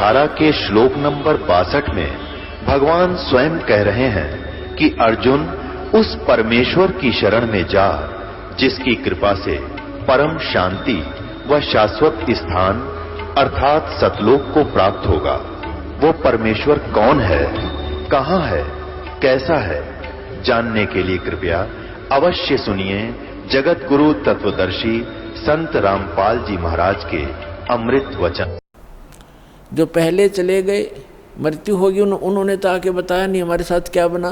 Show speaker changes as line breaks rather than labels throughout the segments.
18 के श्लोक नंबर 62 में भगवान स्वयं कह रहे हैं कि अर्जुन उस परमेश्वर की शरण में जा जिसकी कृपा से परम शांति व शाश्वत स्थान अर्थात सतलोक को प्राप्त होगा। वो परमेश्वर कौन है, कहां है, कैसा है, जानने के लिए कृपया अवश्य सुनिए जगत गुरु तत्वदर्शी संत रामपाल जी महाराज के अमृत वचन।
जो पहले चले गए, मृत्यु होगी, उन्होंने तो आके बताया नहीं हमारे साथ क्या बना,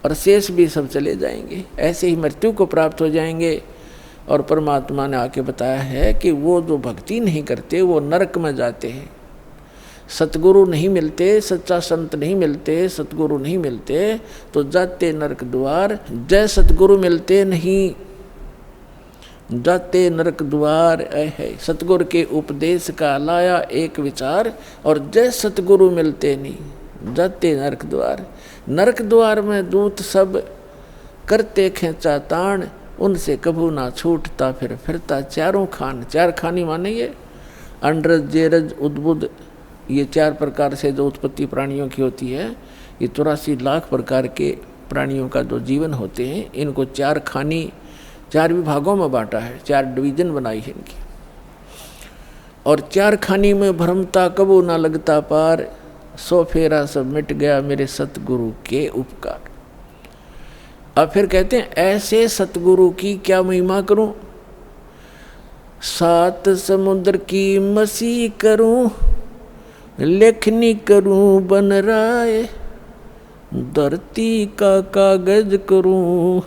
और शेष भी सब चले जाएंगे, ऐसे ही मृत्यु को प्राप्त हो जाएंगे। और परमात्मा ने आके बताया है कि वो जो भक्ति नहीं करते वो नरक में जाते हैं। सतगुरु नहीं मिलते, सच्चा संत नहीं मिलते, सतगुरु नहीं मिलते तो जाते नरक द्वार। जय सतगुरु मिलते नहीं जाते नरक द्वार। है सतगुरु के उपदेश का लाया एक विचार, और जय सतगुरु मिलते नहीं जाते नरक द्वार। नरक द्वार में दूत सब करते खेचा ताण, उनसे कभू ना छूटता फिर फिरता चारों खान। चार खानी माने ये अंडरज, जेरज, उद्बुद, ये चार प्रकार से जो उत्पत्ति प्राणियों की होती है, ये 84 लाख प्रकार के प्राणियों का जो जीवन होते हैं, इनको चार खानी, चार विभागों में बांटा है, चार डिवीजन बनाई है इनकी। और चार खानी में भ्रमता कबू ना लगता पार, सो फेरा सब मिट गया मेरे सतगुरु के उपकार। अब फिर कहते हैं ऐसे सतगुरु की क्या महिमा करूं, सात समुद्र की मसी करूं, लेखनी करूं बन राय, धरती का कागज करूं,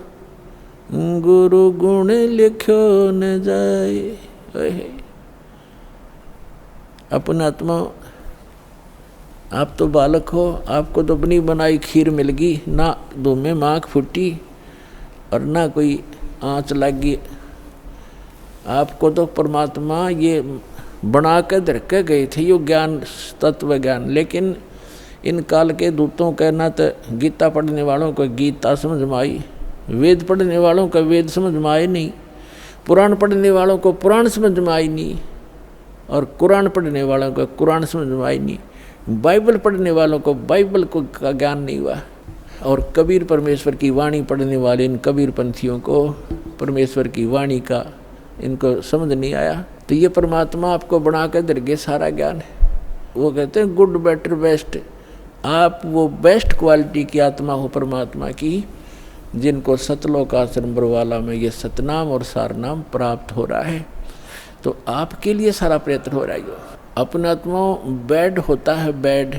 गुरु गुण लिखो न जाए। अपना आत्मा, आप तो बालक हो, आपको तो अपनी बनाई खीर मिल गई, ना दो में माख फूटी और ना कोई आँच लगी। आपको तो परमात्मा ये बना के धर के गए थे, यो ज्ञान, तत्व ज्ञान। लेकिन इन काल के दूतों के ना तो गीता पढ़ने वालों को गीता समझ में आई, वेद पढ़ने वालों को वेद समझ में आए नहीं, पुराण पढ़ने वालों को पुराण समझ में आई नहीं, और कुरान पढ़ने वालों को कुरान समझ में आई नहीं, बाइबल पढ़ने वालों को बाइबल को का ज्ञान नहीं हुआ, और कबीर परमेश्वर की वाणी पढ़ने वाले इन कबीर पंथियों को परमेश्वर की वाणी का इनको समझ नहीं आया। तो ये परमात्मा आपको बना कर दरगे सारा ज्ञान है। वो कहते हैं गुड बेटर बेस्ट, आप वो बेस्ट क्वालिटी की आत्मा हो परमात्मा की, जिनको सतलोक आश्रम बरवाला में ये सतनाम और सारनाम प्राप्त हो रहा है। तो आपके लिए सारा प्रयत्न हो रहा है। अपना आत्मा बैड होता है, बैड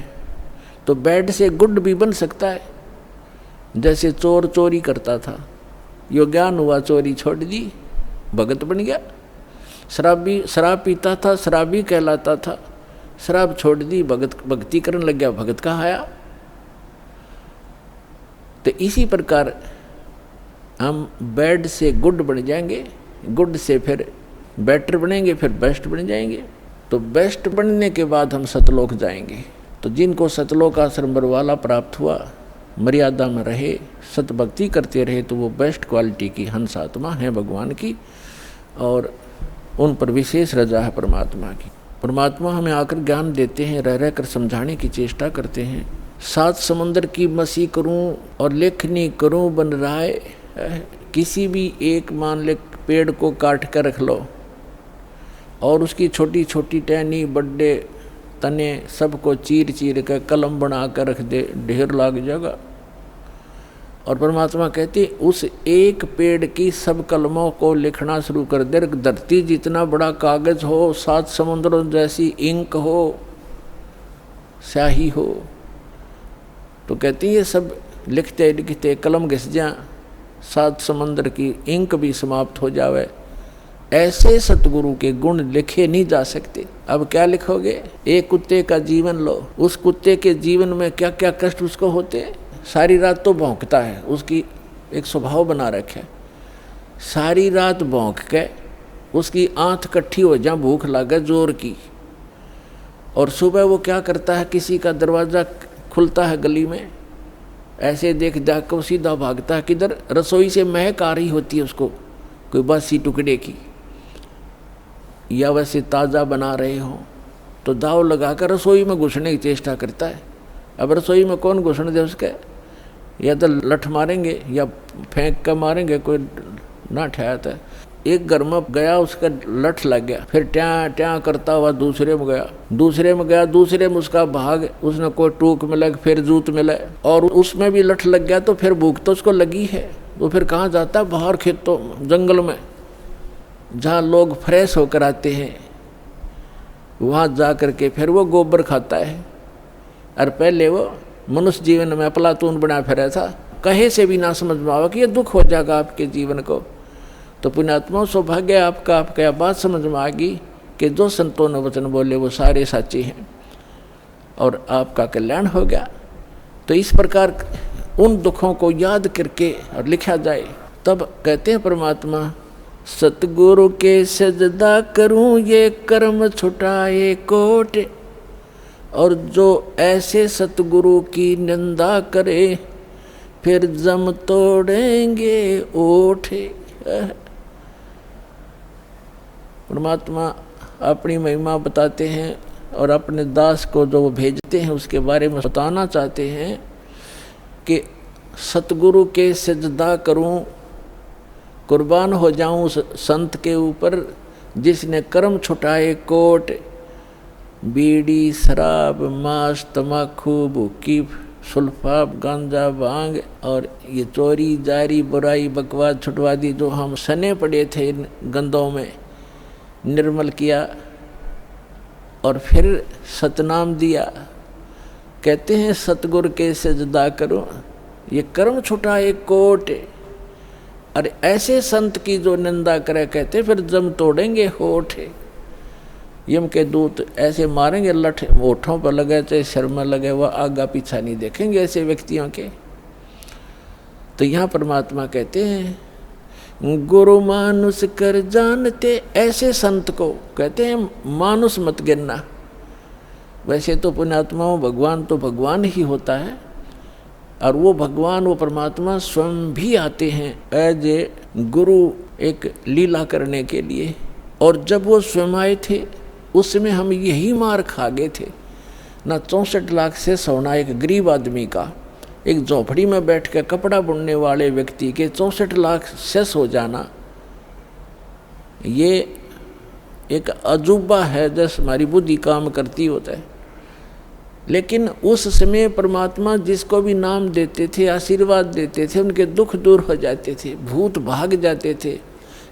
तो बैड से गुड भी बन सकता है। जैसे चोर चोरी करता था, यो ज्ञान हुआ, चोरी छोड़ दी, भगत बन गया। शराबी शराब पीता था, शराबी कहलाता था, शराब छोड़ दी, भगत भक्ति करने लग गया, भगत कहाँ आया। तो इसी प्रकार हम बैड से गुड बन जाएंगे, गुड से फिर बेटर बनेंगे, फिर बेस्ट बन जाएंगे। तो बेस्ट बनने के बाद हम सतलोक जाएंगे। तो जिनको सतलोक आश्रम बरवाला प्राप्त हुआ, मर्यादा में रहे, सतभक्ति करते रहे, तो वो बेस्ट क्वालिटी की हंस आत्मा है भगवान की, और उन पर विशेष रजा है परमात्मा की। परमात्मा हमें आकर ज्ञान देते हैं, रह रह कर समझाने की चेष्टा करते हैं। सात समुद्र की मसी करूं और लेखनी करूं बन राय। किसी भी एक मान ले पेड़ को काट कर रख लो, और उसकी छोटी छोटी टहनी, बड्डे तने सबको चीर चीर कर कलम बना कर रख दे, ढेर लाग जाएगा। और परमात्मा कहते उस एक पेड़ की सब कलमों को लिखना शुरू कर दे। धरती जितना बड़ा कागज हो, सात समुद्रों जैसी इंक हो, स्याही हो, तो कहती ये सब लिखते लिखते कलम घिस जा, सात समुद्र की इंक भी समाप्त हो जावे। ऐसे सतगुरु के गुण लिखे नहीं जा सकते। अब क्या लिखोगे? एक कुत्ते का जीवन लो, उस कुत्ते के जीवन में क्या क्या कष्ट उसको होते। सारी रात तो भौंकता है, उसकी एक स्वभाव बना रखा है, सारी रात भौंक के उसकी आंख इकट्ठी हो जा, भूख लगे जोर की, और सुबह वो क्या करता है, किसी का दरवाज़ा खुलता है गली में, ऐसे देख देख कर सीधा भागता है किधर, रसोई से महक आ रही होती है उसको, कोई बासी टुकड़े की, या वैसे ताज़ा बना रहे हो, तो दाव लगाकर रसोई में घुसने की चेष्टा करता है। अब रसोई में कौन घुसने दे उसके, या तो लठ मारेंगे या फेंक कर मारेंगे, कोई ना ठहराता है। एक घर में गया, उसका लठ लग गया, फिर ट्या ट्या करता हुआ दूसरे में गया, दूसरे में गया, दूसरे में उसका भाग, उसने कोई टूक मिला, फिर जूत मिला, और उसमें भी लठ लग गया। तो फिर भूख तो उसको लगी है, तो फिर कहाँ जाता है, बाहर खेतों जंगल में जहाँ लोग फ्रेश होकर आते हैं, वहाँ जा करके फिर वो गोबर खाता है। और पहले वो मनुष्य जीवन में अफलातून बना फिरा था, कहे से भी ना समझ में आवा कि ये दुख हो जाएगा आपके जीवन को। तो पुण्यात्मा सौभाग्य आपका, आपका बात समझ में आ गई कि जो संतों ने वचन बोले वो सारे साचे हैं और आपका कल्याण हो गया। तो इस प्रकार उन दुखों को याद करके और लिखा जाए। तब कहते हैं परमात्मा, सतगुरु के सजदा करूं ये कर्म छुटाए कोट, और जो ऐसे सतगुरु की निंदा करे फिर जम तोड़ेंगे ओठे। परमात्मा अपनी महिमा बताते हैं और अपने दास को जो वो भेजते हैं उसके बारे में बताना चाहते हैं कि सतगुरु के सजदा करूं, कुर्बान हो जाऊं उस संत के ऊपर जिसने कर्म छुटाए कोट, बीड़ी शराब मांस तम्बाकू भूकी सुल्फा गांजा भांग और ये चोरी जारी बुराई बकवास छुटवा दी, जो हम सने पड़े थे इन गंदों में, निर्मल किया और फिर सतनाम दिया। कहते हैं सतगुरु के सजदा करो ये कर्म छुटाए कोट, और ऐसे संत की जो निंदा करे कहते फिर जम तोड़ेंगे होठ। यम के दूत ऐसे मारेंगे, लठ होठों पर लगे चाहे सिर में लगे, वह आगा पीछा नहीं देखेंगे ऐसे व्यक्तियों के। तो यहाँ परमात्मा कहते हैं गुरु मानुष कर जानते, ऐसे संत को कहते हैं मानुष मत गिनना। वैसे तो पुण्यात्माओं भगवान तो भगवान ही होता है, और वो भगवान वो परमात्मा स्वयं भी आते हैं एज ए गुरु एक लीला करने के लिए। और जब वो स्वयं आए थे उसमें हम यही मार खा गए थे ना। 64 लाख से सोना एक गरीब आदमी का, एक झोपड़ी में बैठ के कपड़ा बुनने वाले व्यक्ति के 64 लाख सेस हो जाना, ये एक अजूबा है जैसे हमारी बुद्धि काम करती होता है। लेकिन उस समय परमात्मा जिसको भी नाम देते थे, आशीर्वाद देते थे, उनके दुख दूर हो जाते थे, भूत भाग जाते थे।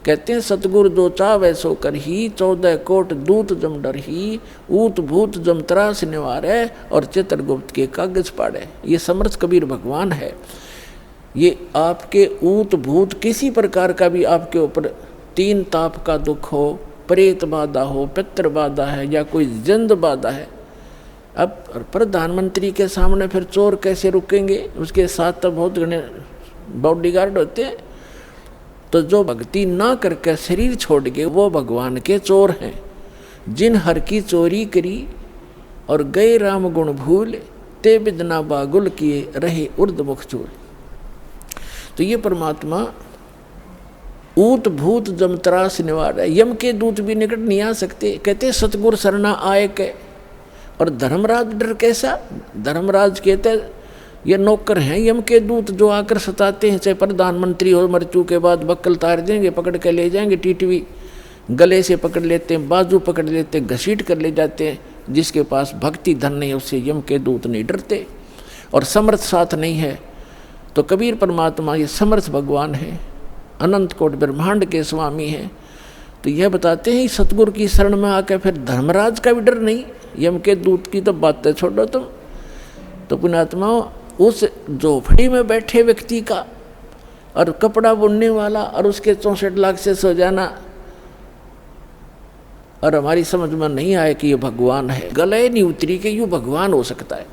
कहते हैं सतगुरु जो चावै सो कर ही, 14 कोट दूत जम डर ही, ऊत भूत जम त्रास निवारे और चित्रगुप्त के कागज पाड़े। ये समर्थ कबीर भगवान है। ये आपके ऊत भूत किसी प्रकार का भी आपके ऊपर 3 ताप का दुख हो, प्रेत बाधा हो, पितृ बाधा है या कोई जिंद बाधा है। अब प्रधानमंत्री के सामने फिर चोर कैसे रुकेंगे, उसके साथ तो बहुत घने बॉडीगार्ड होते हैं। तो जो भक्ति ना करके शरीर छोड़ के वो भगवान के चोर हैं। जिन हर की चोरी करी और गए राम गुण भूल, ते बिदना बागुल किए रहे उर्द मुख चूल। तो ये परमात्मा ऊत भूत जमत्रास निवार है। यम के दूत भी निकट नहीं आ सकते। कहते सतगुर सरना आए के। और धर्मराज डर कैसा? धर्मराज कहते ये नौकर हैं यम के दूत जो आकर सताते हैं, चाहे प्रधानमंत्री हो, मृत्यु के बाद बक्कल तार देंगे, पकड़ के ले जाएंगे, टीटवी गले से पकड़ लेते हैं, बाजू पकड़ लेते हैं, घसीट कर ले जाते हैं। जिसके पास भक्ति धन नहीं उससे यम के दूत नहीं डरते। और समर्थ साथ नहीं है तो कबीर परमात्मा ये समर्थ भगवान है, अनंत कोट ब्रह्मांड के स्वामी हैं। तो यह बताते हैं सतगुरु की शरण में आकर फिर धर्मराज का भी डर नहीं, यम के दूत की तो बातें छोड़ो तुम। तो पुण्यात्मा उस झोपड़ी में बैठे व्यक्ति का और कपड़ा बुनने वाला और उसके 64 लाख से सो जाना, और हमारी समझ में नहीं आया कि ये भगवान है। गले नहीं उतरी कि यूँ भगवान हो सकता है।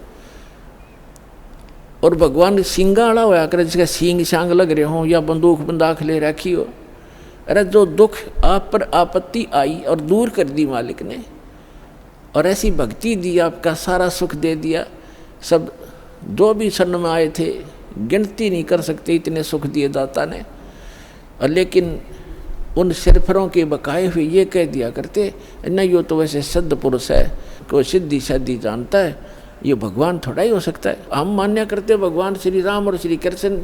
और भगवान सिंगाड़ा होया करे जिसका सींग शांग लग रहे हों या बंदूक बंदाख ले रखी हो। अरे जो दुख आप पर आपत्ति आई और दूर कर दी मालिक ने, और ऐसी भक्ति दी, आपका सारा सुख दे दिया। सब जो भी शरण में आए थे गिनती नहीं कर सकते इतने सुख दिए दाता ने। और लेकिन उन सिरफरों के बकाए हुए ये कह दिया करते न, यो तो वैसे सिद्ध पुरुष है, को सिद्धि साधी जानता है, ये भगवान थोड़ा ही हो सकता है। हम मान्य करते भगवान श्री राम और श्री कृष्ण,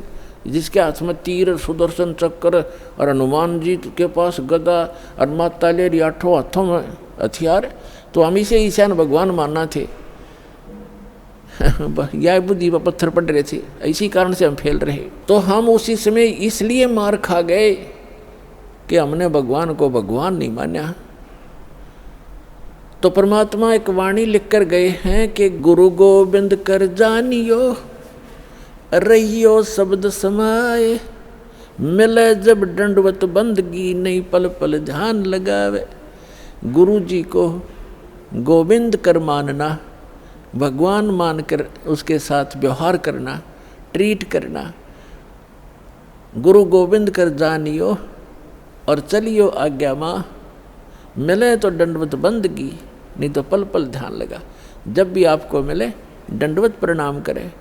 जिसके हाथ में तीर, सुदर्शन चक्र, और हनुमान जी के पास गदा, और माता लेरी 8 हाथों में हथियार, तो हम इसे ईशान भगवान मानना थे। यह बुद्धि पर पत्थर पड़ रहे थे, इसी कारण से हम फेल रहे। तो हम उसी समय इसलिए मार खा गए कि हमने भगवान को भगवान नहीं माना। तो परमात्मा एक वाणी लिख कर गए हैं कि गुरु गोविंद कर जानियो, रहियो शब्द समाए, मिले जब दंडवत बंदगी, नहीं पल पल ध्यान लगावे। गुरु जी को गोविंद कर मानना, भगवान मानकर उसके साथ व्यवहार करना, ट्रीट करना। गुरु गोविंद कर जानियो और चलियो आज्ञा माँ, मिले तो दंडवत बंदगी, नहीं तो पल पल ध्यान लगा। जब भी आपको मिले दंडवत प्रणाम करें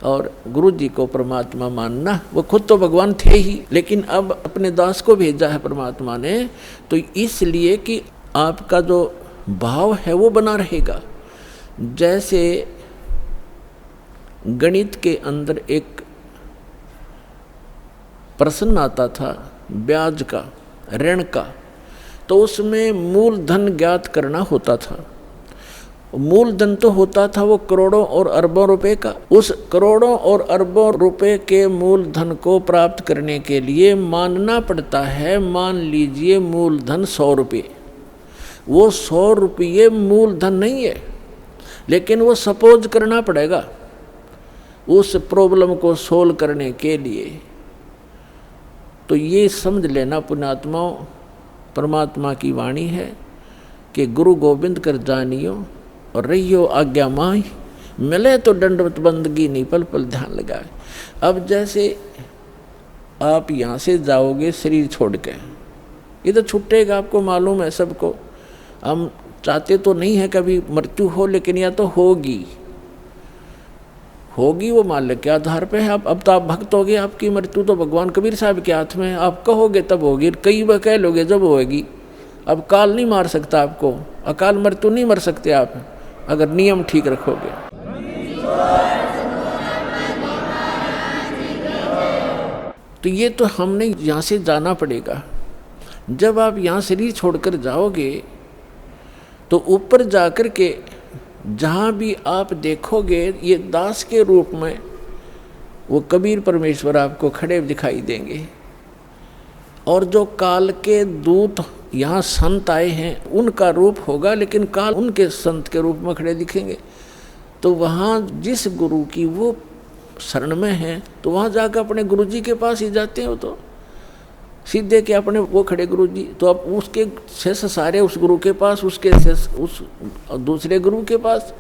और गुरु जी को परमात्मा मानना। वो खुद तो भगवान थे ही, लेकिन अब अपने दास को भेजा है परमात्मा ने, तो इसलिए कि आपका जो भाव है वो बना रहेगा। जैसे गणित के अंदर एक प्रश्न आता था ब्याज का, ऋण का, तो उसमें मूलधन ज्ञात करना होता था। मूलधन तो होता था वो करोड़ों और अरबों रुपए का। उस करोड़ों और अरबों रुपए के मूलधन को प्राप्त करने के लिए मानना पड़ता है, मान लीजिए मूलधन 100 रुपये। वो 100 रुपये मूलधन नहीं है, लेकिन वो सपोज करना पड़ेगा उस प्रॉब्लम को सोल्व करने के लिए। तो ये समझ लेना पुण्यात्माओं, परमात्मा की वाणी है कि गुरु गोविंद कर जानियो और रहियो आज्ञा माई, मिले तो दंडवत बंदगी, नहीं पल पल ध्यान लगाए। अब जैसे आप यहाँ से जाओगे शरीर छोड़ के, ये तो छूटेगा, आपको मालूम है सबको। हम चाहते तो नहीं है कभी मृत्यु हो, लेकिन या तो होगी वो मालिक के आधार पे है। अब तो आप भक्त हो गए, आपकी मृत्यु तो भगवान कबीर साहब के हाथ में है। आप कहोगे तब होगी, कई बार कह लोगे जब होगी। अब काल नहीं मार सकता आपको, अकाल मृत्यु नहीं मर सकते आप, अगर नियम ठीक रखोगे। तो ये तो हमने यहाँ से जाना पड़ेगा। जब आप यहाँ शरीर छोड़कर जाओगे तो ऊपर जाकर के जहाँ भी आप देखोगे ये दास के रूप में वो कबीर परमेश्वर आपको खड़े दिखाई देंगे। और जो काल के दूत यहाँ संत आए हैं उनका रूप होगा, लेकिन काल उनके संत के रूप में खड़े दिखेंगे। तो वहाँ जिस गुरु की वो शरण में है, तो वहाँ जाकर अपने गुरु जी के पास ही जाते हो, तो सीधे के अपने वो खड़े गुरु जी, तो अब उसके शेष सारे उस गुरु के पास, उसके शेष उस दूसरे गुरु के पास।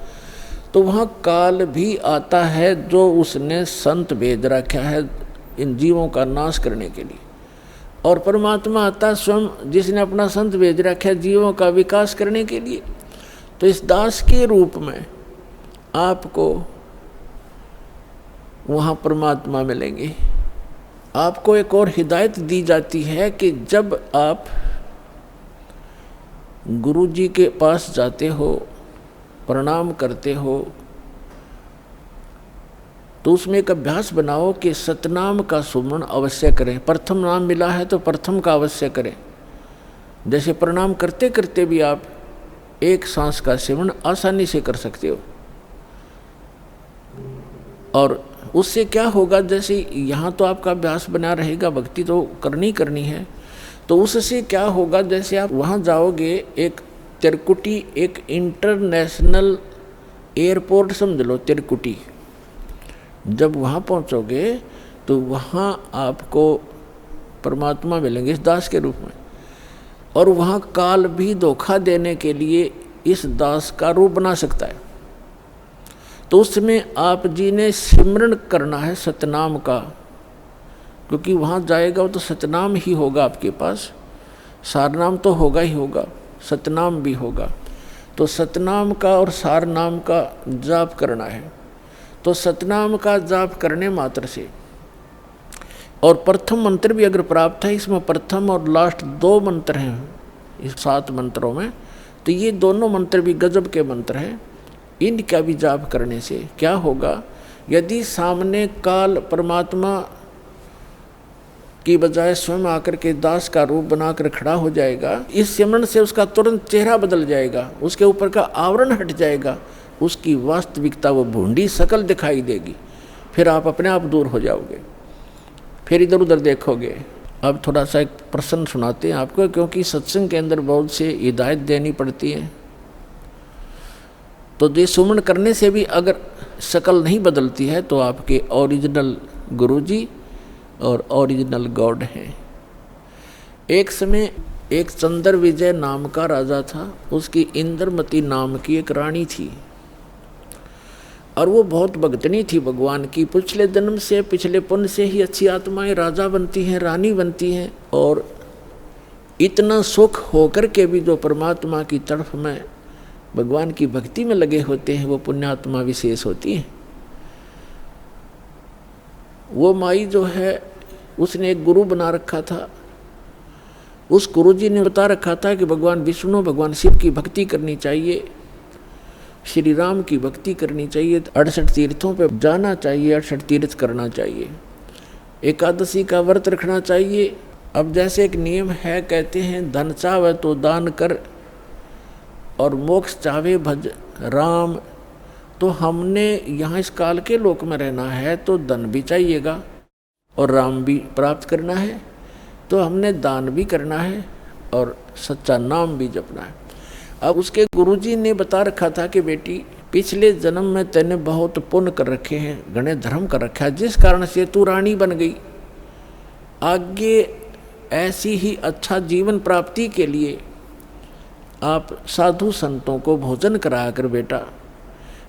तो वहाँ काल भी आता है जो उसने संत भेज रखा है इन जीवों का नाश करने के लिए, और परमात्मा आता स्वयं जिसने अपना संत भेज रखा है जीवों का विकास करने के लिए। तो इस दास के रूप में आपको वहाँ परमात्मा मिलेंगे। आपको एक और हिदायत दी जाती है कि जब आप गुरु जी के पास जाते हो, प्रणाम करते हो, तो उसमें एक अभ्यास बनाओ कि सतनाम का सुमरण अवश्य करें। प्रथम नाम मिला है तो प्रथम का अवश्य करें। जैसे प्रणाम करते करते भी आप एक सांस का सेवन आसानी से कर सकते हो। और उससे क्या होगा, जैसे यहाँ तो आपका अभ्यास बना रहेगा, भक्ति तो करनी है, तो उससे क्या होगा, जैसे आप वहाँ जाओगे, एक तिरकुटी, एक इंटरनेशनल एयरपोर्ट समझ लो तिरकुटी, जब वहाँ पहुँचोगे तो वहाँ आपको परमात्मा मिलेंगे इस दास के रूप में। और वहाँ काल भी धोखा देने के लिए इस दास का रूप बना सकता है। तो उसमें आप जी ने सिमरन करना है सतनाम का, क्योंकि वहाँ जाएगा तो सतनाम ही होगा आपके पास, सारनाम तो होगा ही होगा, सतनाम भी होगा। तो सतनाम का और सारनाम का जाप करना है। तो सतनाम का जाप करने मात्र से, और प्रथम मंत्र भी अगर प्राप्त है, इसमें प्रथम और लास्ट 2 मंत्र हैं इस 7 मंत्रों में, तो ये दोनों मंत्र भी गजब के मंत्र हैं। इनका भी जाप करने से क्या होगा, यदि सामने काल परमात्मा की बजाय स्वयं आकर के दास का रूप बनाकर खड़ा हो जाएगा, इस सिमरन से उसका तुरंत चेहरा बदल जाएगा, उसके ऊपर का आवरण हट जाएगा, उसकी वास्तविकता वो भूंडी शकल दिखाई देगी। फिर आप अपने आप दूर हो जाओगे, फिर इधर उधर देखोगे। अब थोड़ा सा एक प्रश्न सुनाते हैं आपको, क्योंकि सत्संग के अंदर बहुत से हिदायत देनी पड़ती है। तो ये सुमन करने से भी अगर शकल नहीं बदलती है तो आपके ओरिजिनल गुरुजी और ओरिजिनल गॉड हैं। एक समय एक चंद्र विजय नाम का राजा था, उसकी इंद्रमती नाम की एक रानी थी और वो बहुत भगतनी थी भगवान की। पिछले जन्म से, पिछले पुण्य से ही अच्छी आत्माएं राजा बनती हैं, रानी बनती हैं, और इतना सुख होकर के भी जो परमात्मा की तरफ में भगवान की भक्ति में लगे होते हैं वो पुण्यात्मा विशेष होती हैं। वो माई जो है उसने एक गुरु बना रखा था। उस गुरुजी ने बता रखा था कि भगवान विष्णु, भगवान शिव की भक्ति करनी चाहिए, श्री राम की भक्ति करनी चाहिए, 68 तीर्थों पे जाना चाहिए, 68 तीर्थ करना चाहिए, एकादशी का व्रत रखना चाहिए। अब जैसे एक नियम है, कहते हैं धन चाहे तो दान कर और मोक्ष चाहे भज राम। तो हमने यहाँ इस काल के लोक में रहना है तो धन भी चाहिएगा और राम भी प्राप्त करना है, तो हमने दान भी करना है और सच्चा नाम भी जपना है। अब उसके गुरुजी ने बता रखा था कि बेटी पिछले जन्म में तैने बहुत पुण्य कर रखे हैं, घने धर्म कर रखा है, जिस कारण से तू रानी बन गई। आगे ऐसी ही अच्छा जीवन प्राप्ति के लिए आप साधु संतों को भोजन कराया कर बेटा।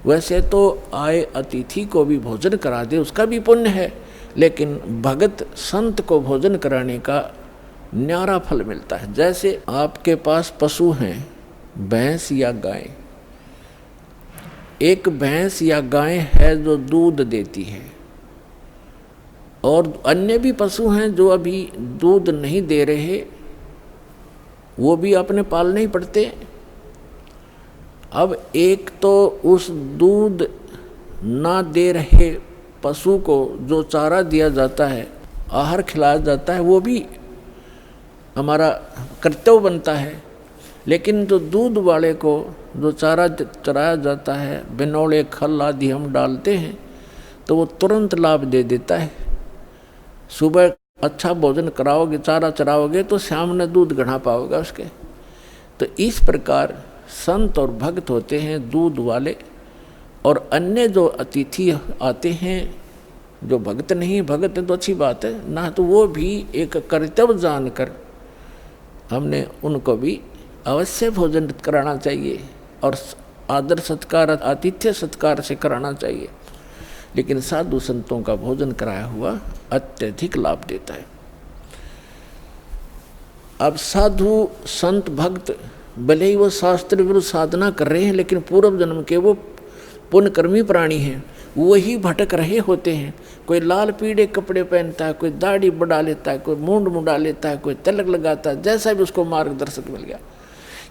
वैसे तो आए अतिथि को भी भोजन करा दे, उसका भी पुण्य है, लेकिन भगत संत को भोजन कराने का न्यारा फल मिलता है। जैसे आपके पास पशु हैं, भैंस या गाय, एक भैंस या गाय है जो दूध देती है, और अन्य भी पशु हैं जो अभी दूध नहीं दे रहे, वो भी अपने पालने ही पड़ते। अब एक तो उस दूध ना दे रहे पशु को जो चारा दिया जाता है, आहार खिलाया जाता है, वो भी हमारा कर्तव्य बनता है। लेकिन जो दूध वाले को जो चारा चराया जाता है, बिनौले खल आदि हम डालते हैं, तो वो तुरंत लाभ दे देता है। सुबह अच्छा भोजन कराओगे, चारा चराओगे, तो शाम में दूध गढ़ा पाओगे उसके। तो इस प्रकार संत और भक्त होते हैं दूध वाले, और अन्य जो अतिथि आते हैं जो भक्त नहीं, भक्त है तो अच्छी बात है ना, तो वो भी एक कर्तव्य जानकर हमने उनको भी अवश्य भोजन कराना चाहिए और आदर सत्कार, आतिथ्य सत्कार से कराना चाहिए। लेकिन साधु संतों का भोजन कराया हुआ अत्यधिक लाभ देता है। अब साधु संत भक्त भले ही वो शास्त्र विरुद्ध साधना कर रहे हैं, लेकिन पूर्व जन्म के वो पुण्यकर्मी प्राणी हैं, वही भटक रहे होते हैं। कोई लाल पीले कपड़े पहनता है, कोई दाढ़ी बढ़ा लेता है, कोई मूंड मुड़ा लेता है, कोई तिलक लगाता है, जैसा भी उसको मार्गदर्शक मिल गया,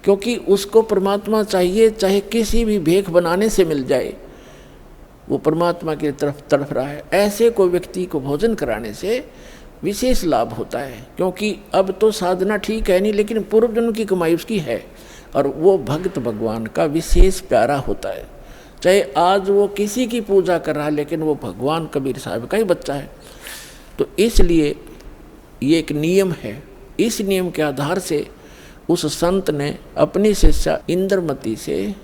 क्योंकि उसको परमात्मा चाहिए, चाहे किसी भी भेख बनाने से मिल जाए, वो परमात्मा की तरफ तड़फ रहा है। ऐसे को व्यक्ति को भोजन कराने से विशेष लाभ होता है, क्योंकि अब तो साधना ठीक है नहीं, लेकिन पूर्व जन्म की कमाई उसकी है, और वो भक्त भगवान का विशेष प्यारा होता है। चाहे आज वो किसी की पूजा कर रहा है, लेकिन वो भगवान कबीर साहब का ही बच्चा है। तो इसलिए ये एक नियम है। इस नियम के आधार से उस संत ने अपनी शिष्या इंद्रमती से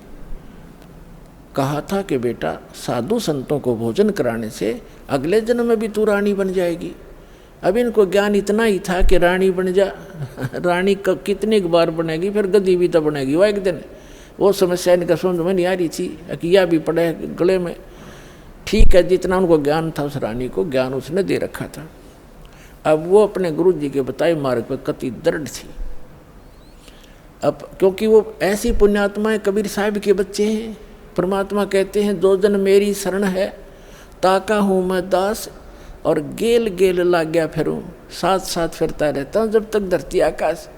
कहा था कि बेटा साधु संतों को भोजन कराने से अगले जन्म में भी तू रानी बन जाएगी। अब इनको ज्ञान इतना ही था कि रानी बन जा, रानी कितनी बार बनेगी, फिर गद्दी भी तो बनेगी वो एक दिन। वो समस्या इनका समझ में नहीं आ रही थी, अकिया भी पड़े गले में। ठीक है, जितना उनको ज्ञान था उस रानी को ज्ञान उसने दे रखा था। अब वो अपने गुरु जी के बताए मार्ग पर कति दृढ़ थी। अब क्योंकि वो ऐसी पुण्यात्माएं कबीर साहब के बच्चे हैं, परमात्मा कहते हैं दो जन मेरी शरण है, ताका हूँ मैं दास और गेल गेल लाग गया फिरूँ, साथ साथ फिरता रहता हूँ जब तक धरती आकाश।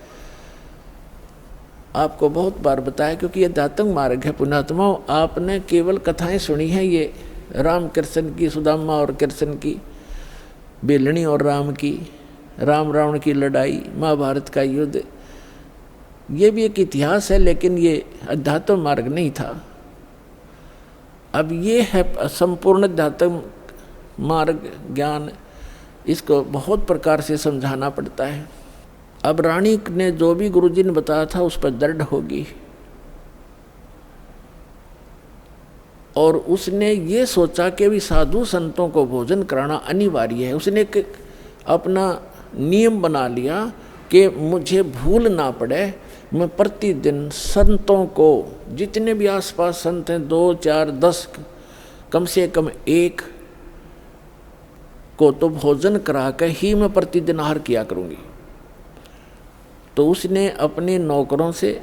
आपको बहुत बार बताया, क्योंकि ये अध्यात्म मार्ग है। पुण्यात्माओं, आपने केवल कथाएं सुनी हैं, ये राम कृष्ण की, सुदामा और कृष्ण की, बेलनी और राम की, राम रावण की लड़ाई, महाभारत का युद्ध, ये भी एक इतिहास है, लेकिन ये अध्यात्म मार्ग नहीं था। अब ये है संपूर्ण अध्यात्म मार्ग ज्ञान, इसको बहुत प्रकार से समझाना पड़ता है। अब रानी ने जो भी गुरुजी ने बताया था उस पर दृढ़ होगी, और उसने ये सोचा कि भी साधु संतों को भोजन कराना अनिवार्य है। उसने एक अपना नियम बना लिया कि मुझे भूल ना पड़े, मैं प्रतिदिन संतों को, जितने भी आसपास संत हैं, 2, 4, 10, कम से कम 1 को तो भोजन करा कर ही मैं प्रतिदिन आहार किया करूँगी। तो उसने अपने नौकरों से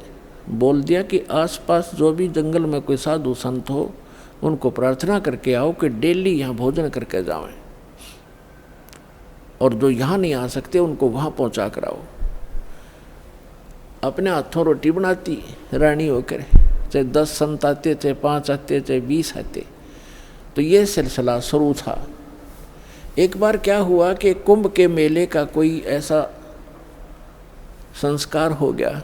बोल दिया कि आसपास जो भी जंगल में कोई साधु संत हो, उनको प्रार्थना करके आओ कि डेली यहाँ भोजन करके जाएं, और जो यहाँ नहीं आ सकते उनको वहाँ पहुँचा कर आओ। अपने हाथों रोटी बनाती रानी होकर, चाहे 10 संत आते, चाहे 5 आते, चाहे 20 आते। तो ये सिलसिला शुरू था। एक बार क्या हुआ कि कुंभ के मेले का कोई ऐसा संस्कार हो गया।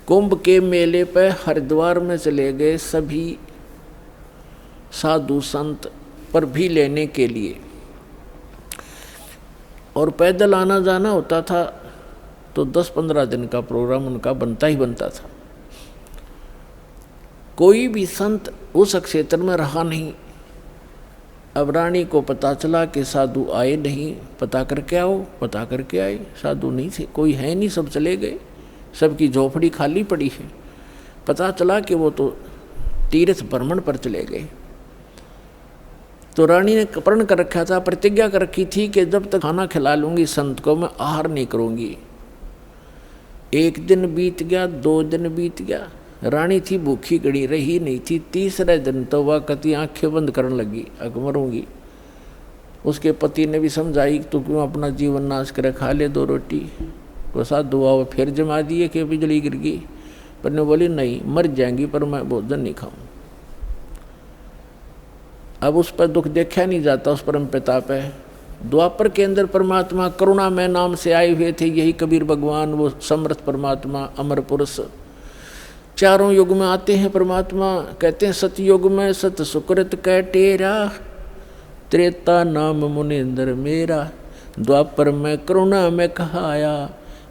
कुंभ के मेले पर हरिद्वार में चले गए सभी साधु संत पर भी लेने के लिए, और पैदल आना जाना होता था, तो 10-15 दिन का प्रोग्राम उनका बनता ही बनता था। कोई भी संत उस क्षेत्र में रहा नहीं। अब रानी को पता चला कि साधु आए नहीं, पता करके आओ। पता करके आए, साधु नहीं थे, कोई है नहीं, सब चले गए, सबकी झोपड़ी खाली पड़ी है। पता चला कि वो तो तीर्थ भ्रमण पर चले गए। तो रानी ने प्रण कर रखा था, प्रतिज्ञा कर रखी थी कि जब तक खाना खिला लूँगी संत को, मैं आहार नहीं करूँगी। 1 दिन बीत गया, 2 दिन बीत गया, रानी थी भूखी गड़ी, रही नहीं थी। 3रे दिन तो वह कति आंखें बंद करने लगी, अब मरूंगी। उसके पति ने भी समझाई, तू क्यों अपना जीवन नाश करे, खा ले 2 रोटी। वो साधु हुआ, फिर जमा दिए कि बिजली गिर गई, पर ने बोली नहीं, मर जाएंगी पर मैं भोजन नहीं खाऊं। अब उस पर दुख देखा नहीं जाता, उस परम प्रताप है। द्वापर के अंदर परमात्मा करुणा में नाम से आए हुए थे, यही कबीर भगवान, वो समर्थ परमात्मा, अमर पुरुष। चारों युग में आते हैं परमात्मा। कहते हैं सतयुग में सत सुकृत कह टेरा, त्रेता नाम मुनिंद्र मेरा, द्वापर में करुणा में कहाया,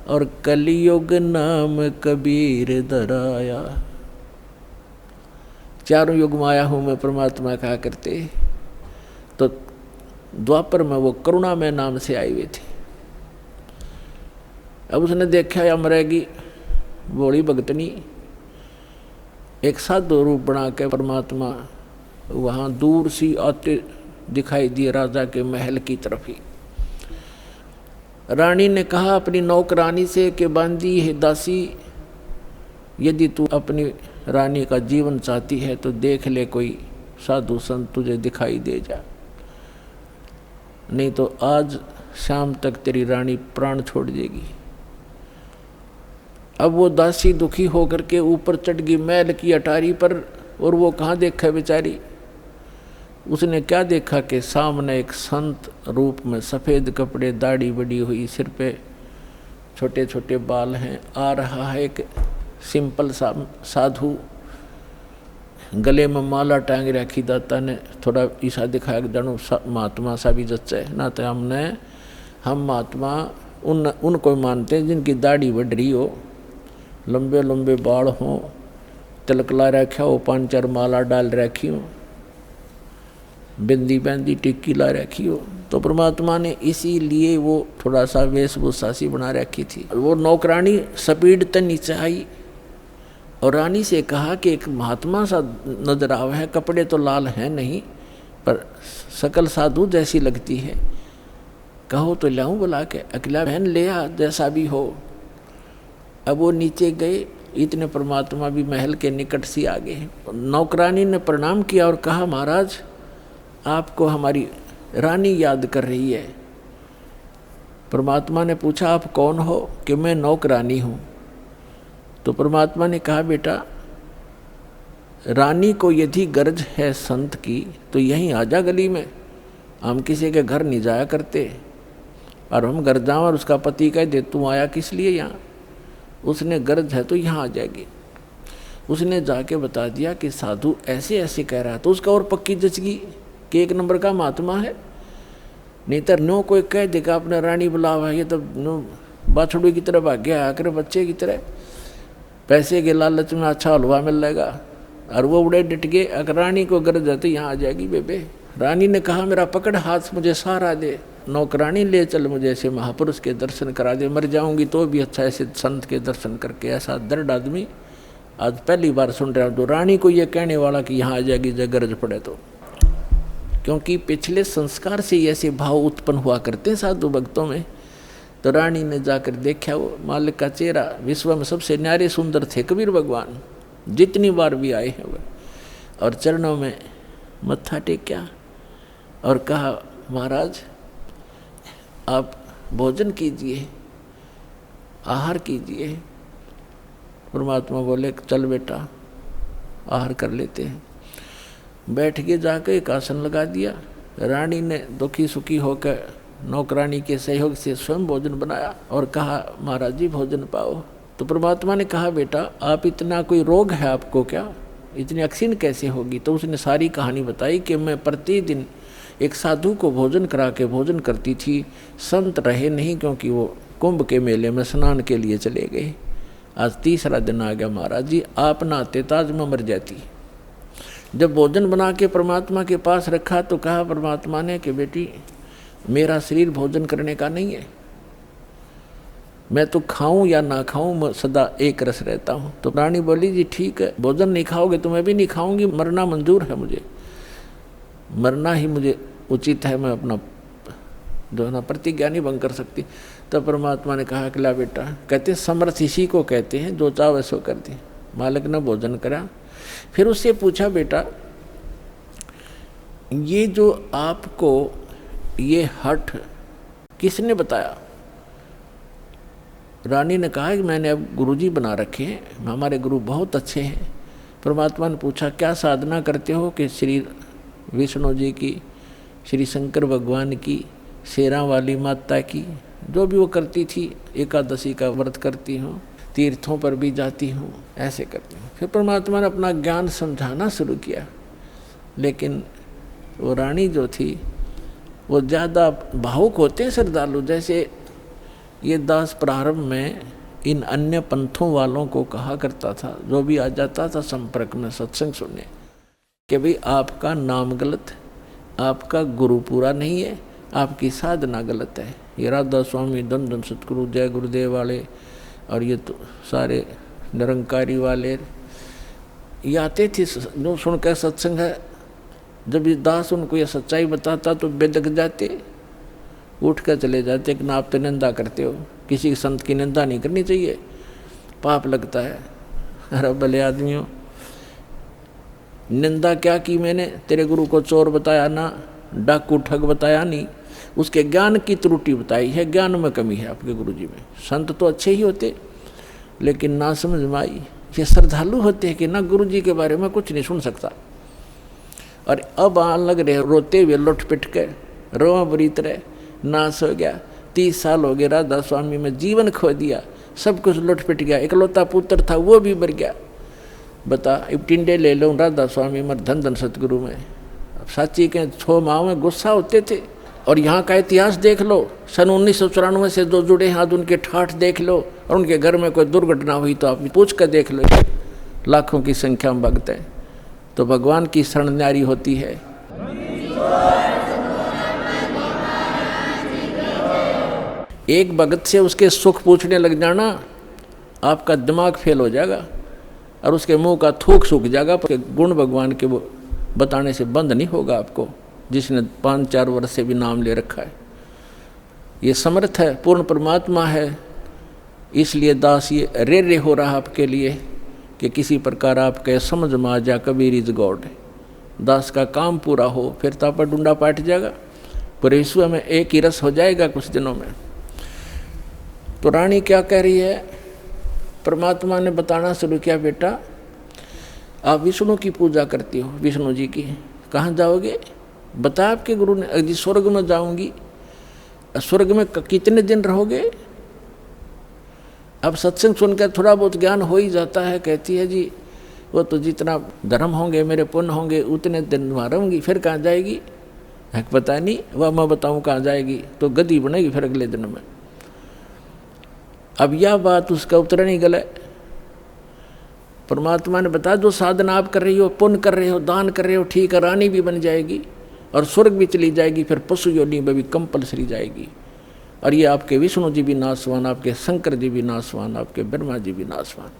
और कलियुग नाम कबीर धराया। चारों युग में आया हूँ मैं, परमात्मा कहा करते। तो द्वापर में वो करुणा में नाम से आए हुए थे। अब उसने देखा या मरेगी बोली भगतनी, एक साधु रूप बना के परमात्मा वहाँ दूर सी आते दिखाई दिए, राजा के महल की तरफ ही। रानी ने कहा अपनी नौकरानी से कि बांदी है दासी, यदि तू अपनी रानी का जीवन चाहती है तो देख ले कोई साधु संत तुझे दिखाई दे जा, नहीं तो आज शाम तक तेरी रानी प्राण छोड़ देगी। अब वो दासी दुखी होकर के ऊपर चढ़ गई महल की अटारी पर, और वो कहाँ देखा बेचारी। उसने क्या देखा कि सामने एक संत रूप में, सफ़ेद कपड़े, दाढ़ी बड़ी हुई, सिर पे छोटे छोटे बाल हैं, आ रहा है एक सिंपल साधु, गले में माला टांग रखी। दाता ने थोड़ा ईसा दिखाया कि जानो महात्मा सा भी जच्चे ना, तो हम महात्मा उनको मानते हैं जिनकी दाढ़ी बढ़ रही हो, लंबे लंबे बाल हों, तिलक ला रखा हो, 5-4 माला डाल रखी हो, बिंदी बैंदी टिक्की ला रखी हो। तो परमात्मा ने इसीलिए वो थोड़ा सा वेशभूषा सी बना रखी थी। वो नौकरानी स्पीड तक नीचे आई और रानी से कहा कि एक महात्मा सा नजर आवा है, कपड़े तो लाल हैं नहीं पर शकल साधु जैसी लगती है, कहो तो लाऊं बुला के, अकेला बहन ले आ जैसा भी हो। अब वो नीचे गए, इतने परमात्मा भी महल के निकट से आ गए। नौकरानी ने प्रणाम किया और कहा महाराज आपको हमारी रानी याद कर रही है। परमात्मा ने पूछा आप कौन हो? कि मैं नौकरानी हूँ। तो परमात्मा ने कहा, बेटा रानी को यदि गरज है संत की तो यहीं आ जा गली में। हम किसी के घर नहीं जाया करते, और हम घर जाऊँ और उसका पति कह दे तू आया किस लिए यहाँ, उसने गरज है तो यहाँ आ जाएगी। उसने जाके बता दिया कि साधु ऐसे ऐसे कह रहा, तो उसका और पक्की जच गई कि 1 नंबर का महात्मा है। नहीं तो नो कोई कह देगा अपने रानी बुलावा, ये तो नो बाछड़ी की तरह भाग गया आकर बच्चे की तरह, पैसे के लालच में अच्छा हलवा मिल जाएगा, और वो उड़े डट गए। अगर रानी को गरज है तो यहाँ आ जाएगी बेबे। रानी ने कहा, मेरा पकड़ हाथ मुझे सहारा दे, नौकरानी ले चल मुझे ऐसे महापुरुष के दर्शन करा दे, मर जाऊंगी तो भी अच्छा ऐसे संत के दर्शन करके। ऐसा दर्द आदमी आज पहली बार सुन रहा हूँ। तो रानी को ये कहने वाला कि यहाँ आ जाएगी जब गरज पड़े तो, क्योंकि पिछले संस्कार से ऐसे भाव उत्पन्न हुआ करते हैं साधु भक्तों में। तो रानी ने जाकर देखा वो मालिक का चेहरा, विश्व में सबसे न्यारे सुंदर थे कबीर भगवान, जितनी बार भी आए हैं वह, और चरणों में मत्था टेका और कहा, महाराज आप भोजन कीजिए, आहार कीजिए। परमात्मा बोले, चल बेटा आहार कर लेते हैं। बैठ के जाकर एक आसन लगा दिया। रानी ने दुखी सुखी होकर नौकरानी के सहयोग से स्वयं भोजन बनाया और कहा, महाराज जी भोजन पाओ। तो परमात्मा ने कहा, बेटा आप इतना कोई रोग है आपको क्या, इतनी अक्सीन कैसे होगी। तो उसने सारी कहानी बताई कि मैं प्रतिदिन एक साधु को भोजन करा के भोजन करती थी, संत रहे नहीं क्योंकि वो कुंभ के मेले में स्नान के लिए चले गए। आज 3रा दिन आ गया महाराज जी, आप ना आते तो आज मैं मर जाती। जब भोजन बना के परमात्मा के पास रखा तो कहा परमात्मा ने कि बेटी मेरा शरीर भोजन करने का नहीं है, मैं तो खाऊं या ना खाऊं मैं सदा एक रस रहता हूं। तो रानी बोली, जी ठीक है, भोजन नहीं खाओगे तो मैं भी नहीं खाऊंगी, मरना मंजूर है मुझे, मरना ही मुझे उचित है, मैं अपना जो है ना प्रतिज्ञा नहीं भंग कर सकती। तो परमात्मा ने कहा कि ला बेटा, कहते समर्थ इसी को कहते हैं जो चाहे सो कर दे। मालिक ने भोजन करा, फिर उससे पूछा, बेटा ये जो आपको ये हठ किसने बताया। रानी ने कहा कि मैंने अब गुरुजी बना रखे हैं, हमारे गुरु बहुत अच्छे हैं। परमात्मा ने पूछा, क्या साधना करते हो कि श्री विष्णु जी की, श्री शंकर भगवान की, शेरा वाली माता की, जो भी वो करती थी, एकादशी का व्रत करती हूँ, तीर्थों पर भी जाती हूँ, ऐसे करती हूँ। फिर परमात्मा ने अपना ज्ञान समझाना शुरू किया, लेकिन वो रानी जो थी वो ज़्यादा भावुक होते हैं श्रद्धालु। जैसे ये दास प्रारंभ में इन अन्य पंथों वालों को कहा करता था, जो भी आ जाता था संपर्क में सत्संग सुनने, कि भाई आपका नाम गलत, आपका गुरु पूरा नहीं है, आपकी साधना गलत है। ये राधा स्वामी, धन धन सतगुरु, जय गुरुदेव वाले और ये तो सारे निरंकारी वाले ये आते थे जो सुनकर सत्संग है। जब ये दास उनको ये सच्चाई बताता तो बेदक जाते, उठ कर चले जाते कि ना आप तो निंदा करते हो, किसी संत की निंदा नहीं करनी चाहिए, पाप लगता है। अरे भले आदमियों, निंदा क्या की मैंने, तेरे गुरु को चोर बताया ना, डाकू ठग बताया नहीं, उसके ज्ञान की त्रुटि बताई है, ज्ञान में कमी है आपके गुरुजी में। संत तो अच्छे ही होते लेकिन ना समझ में आई। ये श्रद्धालु होते हैं कि ना गुरुजी के बारे में कुछ नहीं सुन सकता, और अब आने लग रहे रोते हुए लुट पिट के, रोआ बुरी तरह, नाश हो गया। 30 साल हो गए राधा स्वामी में जीवन खो दिया, सब कुछ लुट पिट गया, इकलौता पुत्र था वो भी मर गया। बता, अब टिंडे ले लो राधा स्वामी में, धन धन सतगुरु में। अब साची के 6 माह में गुस्सा होते थे। और यहाँ का इतिहास देख लो, सन 1994 से जो जुड़े हैं आज उनके ठाठ देख लो, और उनके घर में कोई दुर्घटना हुई तो आप पूछ कर देख लो, लाखों की संख्या में भक्त हैं। तो भगवान की शरण न्यारी होती है। एक भगत से उसके सुख पूछने लग जाना, आपका दिमाग फेल हो जाएगा और उसके मुंह का थूक सूख जाएगा, पर गुण भगवान के वो बताने से बंद नहीं होगा आपको, जिसने 5-4 वर्ष से भी नाम ले रखा है। ये समर्थ है, पूर्ण परमात्मा है, इसलिए दास ये रे हो रहा आपके लिए कि किसी प्रकार आपके समझ में आ जा कबीर इज गॉड। दास का काम पूरा हो, फिर तापा डूंडा पाट जाएगा, पर विश्व में एक ही रस हो जाएगा कुछ दिनों में। तो रानी क्या कह रही है परमात्मा ने बताना शुरू किया, बेटा आप विष्णु की पूजा करती हो, विष्णु जी की, कहाँ जाओगे? बता आपके गुरु ने। जी स्वर्ग में जाऊंगी। स्वर्ग में कितने दिन रहोगे? अब सत्संग सुनकर थोड़ा बहुत ज्ञान हो ही जाता है। कहती है जी वो तो जितना धर्म होंगे मेरे पुण्य होंगे उतने दिन वहाँ रहूँगी, फिर कहाँ जाएगी? पता नहीं, वह मैं बताऊँ कहाँ जाएगी, तो गधी बनेगी फिर अगले दिन में। अब यह बात उसका उत्तर नहीं गला। परमात्मा ने बताया जो साधना आप कर रही हो, पुण्य कर रहे हो, दान कर रहे हो, ठीक है, रानी भी बन जाएगी और स्वर्ग भी चली जाएगी, फिर पशु योनि में भी कंपलसरी जाएगी। और ये आपके विष्णु जी भी नासवान, आपके शंकर जी भी नासवान, आपके ब्रह्मा जी भी नासवान।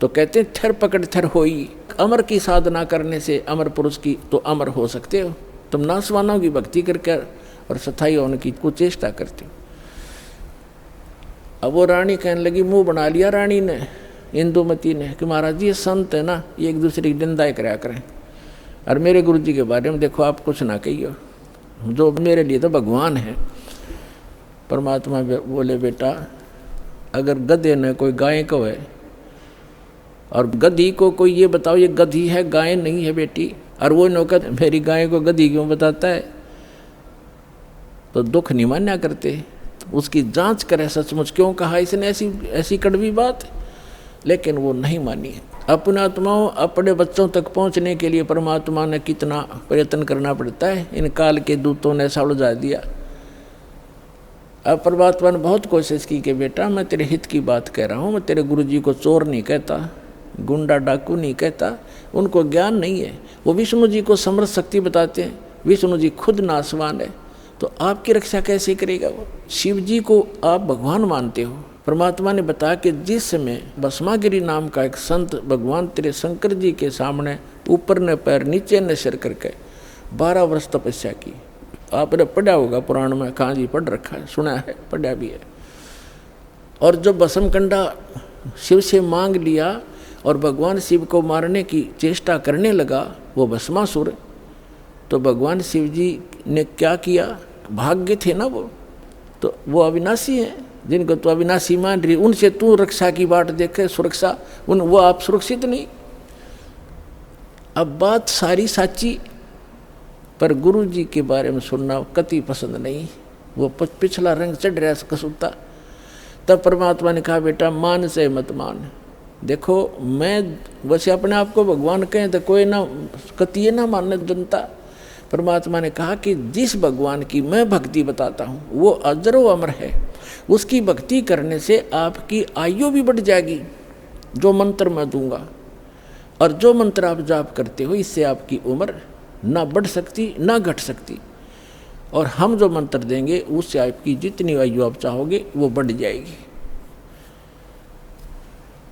तो कहते हैं थर पकड़ थर होई, अमर की साधना करने से अमर पुरुष की तो अमर हो सकते हो। तुम नासवानों की भक्ति करके और सथाई होने की कुछ चेष्टा करते हो। अब वो रानी कहने लगी, मुंह बना लिया रानी ने, इंदुमती ने, कि महाराज जी ये संत है ना, ये एक दूसरे की निंदा कराया करें, और मेरे गुरु जी के बारे में देखो आप कुछ ना कहियो, जो मेरे लिए तो भगवान है। परमात्मा बोले, बेटा अगर गधे ने कोई गाय को है और गधी को कोई ये बताओ ये गधी है गाय नहीं है बेटी, और वो नौकर मेरी गाय को गधी क्यों बताता है, तो दुख नहीं मान्या करते। उसकी जांच करे सचमुच क्यों कहा इसने ऐसी कड़वी बात, लेकिन वो नहीं मानी। अपने आत्माओं अपने बच्चों तक पहुंचने के लिए परमात्मा ने कितना प्रयत्न करना पड़ता है, इन काल के दूतों ने ऐसा उलझा दिया। अब परमात्मा ने बहुत कोशिश की कि बेटा मैं तेरे हित की बात कह रहा हूँ, मैं तेरे गुरु जी को चोर नहीं कहता, गुंडा डाकू नहीं कहता, उनको ज्ञान नहीं है। वो विष्णु जी को समर्थ शक्ति बताते हैं, विष्णु जी खुद नासवान है, तो आपकी रक्षा कैसे करेगा वो? शिव जी को आप भगवान मानते हो। परमात्मा ने बताया कि जिस समय भस्मागिरी नाम का एक संत भगवान तेरे शंकर जी के सामने ऊपर ने पैर नीचे ने सिर करके 12 वर्ष तपस्या की। आपने पढ़ा होगा पुराण में, कहाँ जी पढ़ रखा है, सुना है, पढ़ा भी है। और जब भस्मकंडा शिव से मांग लिया और भगवान शिव को मारने की चेष्टा करने लगा वो भस्मासुर, तो भगवान शिव जी ने क्या किया, भाग्य थे ना वो, तो वो अविनाशी हैं, जिनको तो अविनाशी मान रही, उनसे तू रक्षा की बाट देखे, सुरक्षा वो आप सुरक्षित नहीं। अब बात सारी साची, पर गुरु जी के बारे में सुनना कति पसंद नहीं, वो पिछला रंग चढ़ रहा कसूता। तब परमात्मा ने कहा, बेटा मान से मत मान। देखो मैं वैसे अपने आप को भगवान कहें तो कोई ना कतिये ना मानने जनता। परमात्मा ने कहा कि जिस भगवान की मैं भक्ति बताता हूँ वो अजरो अमर है, उसकी भक्ति करने से आपकी आयु भी बढ़ जाएगी, जो मंत्र मैं दूंगा, और जो मंत्र आप जाप करते हो इससे आपकी उम्र ना बढ़ सकती ना घट सकती, और हम जो मंत्र देंगे उससे आपकी जितनी आयु आप चाहोगे वो बढ़ जाएगी।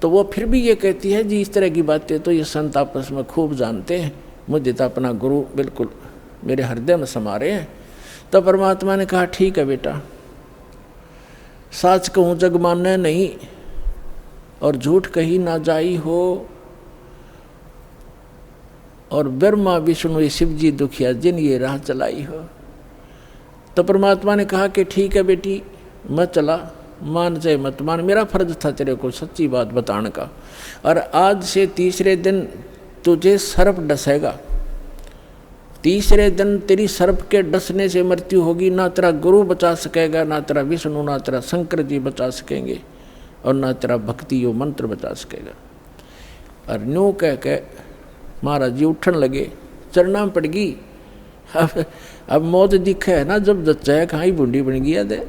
तो वो फिर भी ये कहती है जी इस तरह की बातें तो ये संत आपस में खूब जानते हैं, मुझे तो अपना गुरु बिल्कुल मेरे हृदय में समा रहे हैं। तो परमात्मा ने कहा, ठीक है बेटा, साच कहूँ जग माने नहीं और झूठ कही ना जाई हो, और ब्रह्मा विष्णु शिव जी दुखिया जिन ये राह चलाई हो। तो परमात्मा ने कहा कि ठीक है बेटी, मैं चला, मान चाहे मत मान, मेरा फर्ज था तेरे को सच्ची बात बताने का। और आज से तीसरे दिन तुझे सर्प डसेगा, तीसरे दिन तेरी सर्प के डसने से मृत्यु होगी। ना तेरा गुरु बचा सकेगा, ना तेरा विष्णु, ना तेरा शंकर जी बचा सकेंगे, और ना तेरा भक्ति यो मंत्र बचा सकेगा। और न्यू कह के महाराज जी उठन लगे, चरना पड़ गई। अब मौत दिखे है ना, जब जच्चा है कहाँ ही बूढ़ी बन गया दे।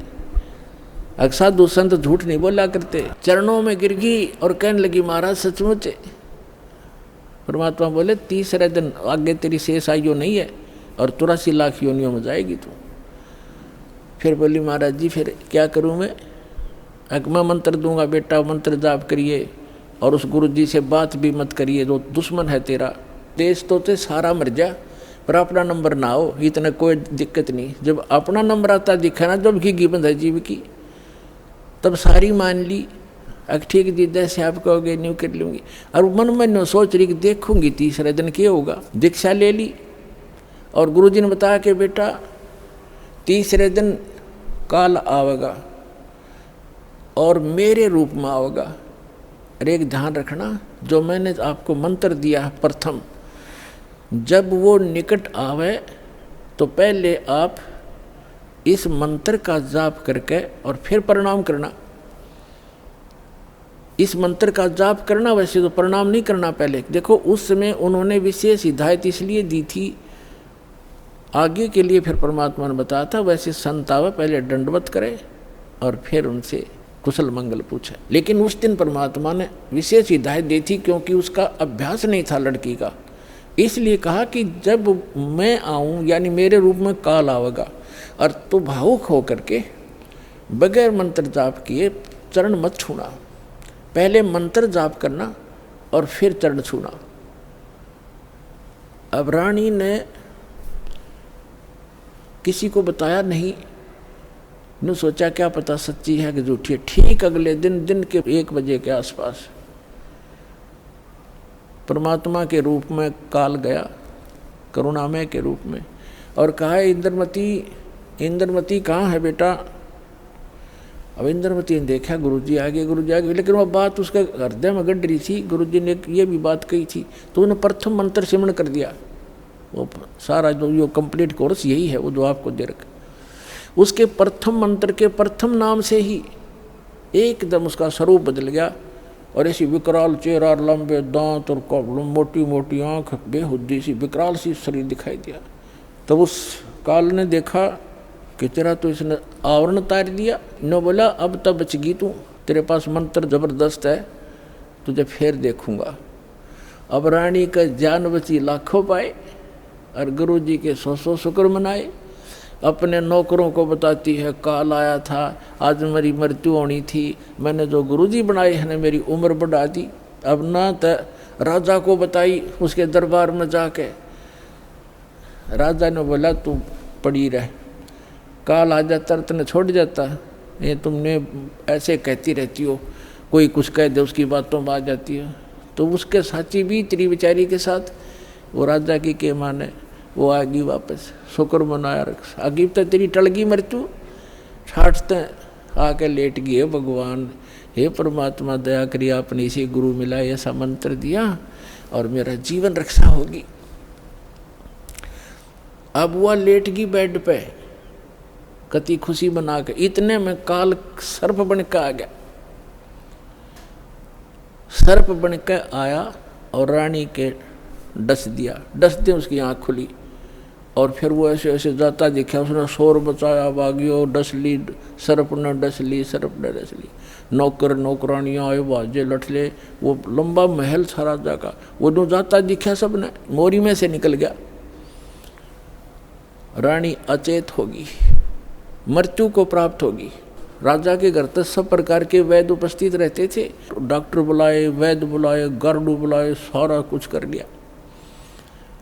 साधु संत झूठ नहीं बोला करते। चरणों में गिर गई और कहने लगी, महाराज सचमुच। परमात्मा बोले, तीसरे दिन आगे तेरी शेष आयु नहीं है और 83 लाख योनियों में जाएगी तू। फिर बोली, महाराज जी फिर क्या करूं मैं? मैं मंत्र दूंगा बेटा, मंत्र जाप करिए और उस गुरु जी से बात भी मत करिए, जो दुश्मन है तेरा। देश तो ते सारा मर जा पर अपना नंबर ना हो, इतना कोई दिक्कत नहीं। जब अपना नंबर आता दिखा ना, जब की बंध है जीव की, तब सारी मान ली। ठीक जी जैसे आप कहोगे न्यू कर लूँगी। और मन में न्यू सोच रही कि देखूंगी तीसरे दिन क्या होगा। दीक्षा ले ली और गुरुजी ने बताया कि बेटा तीसरे दिन काल आवेगा और मेरे रूप में आवेगा और एक ध्यान रखना, जो मैंने आपको मंत्र दिया प्रथम, जब वो निकट आवे तो पहले आप इस मंत्र का जाप करके और फिर प्रणाम करना। इस मंत्र का जाप करना, वैसे तो प्रणाम नहीं करना पहले। देखो उस समय उन्होंने विशेष हिदायत इसलिए दी थी, आगे के लिए फिर परमात्मा ने बताया था, वैसे संत आवे पहले दंडवत करे और फिर उनसे कुशल मंगल पूछे। लेकिन उस दिन परमात्मा ने विशेष हिदायत दी थी, क्योंकि उसका अभ्यास नहीं था लड़की का, इसलिए कहा कि जब मैं आऊँ यानी मेरे रूप में काल आवेगा और तू भावुक होकर के बगैर मंत्र जाप किए चरण मत छूना, पहले मंत्र जाप करना और फिर चरण छूना। अब रानी ने किसी को बताया नहीं, ने सोचा क्या पता सच्ची है कि झूठी है। ठीक अगले दिन के 1 बजे के आसपास परमात्मा के रूप में काल गया, करुणामय के रूप में, और कहा इंद्रमती कहाँ है बेटा। अब इंद्रमती ने देखा गुरुजी आ गए, लेकिन वह बात उसके हृदय में गड़ रही थी। गुरुजी ने ये भी बात कही थी, तो उन्होंने प्रथम मंत्र सिमरण कर दिया। वो सारा जो कंप्लीट कोर्स यही है, वो जो आपको दे रखा, उसके प्रथम मंत्र के प्रथम नाम से ही एकदम उसका स्वरूप बदल गया, और ऐसी विकराल चेहरा, लंबे दांत और मोटी मोटी आंख, बेहुद्दी सी विकराल सी शरीर दिखाई दिया। तब उस काल ने देखा कि तेरा तो इसने आवरण उतार दिया। न बोला अब तब बचगी तू, तेरे पास मंत्र जबरदस्त है, तुझे फिर देखूंगा। अब रानी का जान बची लाखों पाए और गुरु जी के 100 शुक्र मनाए। अपने नौकरों को बताती है, काल आया था, आज मेरी मृत्यु होनी थी, मैंने जो गुरुजी बनाए हैं ने मेरी उम्र बढ़ा दी। अब ना तो राजा को बताई, उसके दरबार में जाके राजा ने बोला तू पड़ी रह, काल आ जाता तुमने छोड़ जाता, ये तुमने ऐसे कहती रहती हो, कोई कुछ कह दे उसकी बातों में आ जाती है। तो उसके साची भी तेरी बेचारी के साथ वो राजा की के माने वो आ गई वापस, शुक्र मनाया रख आगी तो तेरी टल गई मृत्यु, छाटते आके लेट गई। भगवान हे परमात्मा दया करिए, आपने इसी गुरु मिला, ऐसा मंत्र दिया और मेरा जीवन रक्षा होगी। अब वह लेट गई बेड पे, कति खुशी बना के, इतने में काल सर्प बन के आ गया। सर्प बन के आया और रानी के डस दिया, डसते उसकी आँख खुली और फिर वो ऐसे ऐसे जाता दिखा, उसने शोर बचाया, भागियो, डस ली, सर्प ने डस ली, सर्प ने डस ली। नौकर नौकरानियाँ आए, बाजे लठले, वो लंबा महल था राजा का, वो जो जाता दिखा सबने, मोरी में से निकल गया। रानी अचेत होगी, मृत्यु को प्राप्त होगी। राजा के घर तक सब प्रकार के वैद्य उपस्थित रहते थे, डॉक्टर बुलाए, वैद्य बुलाए, गार्डू बुलाए, सारा कुछ कर लिया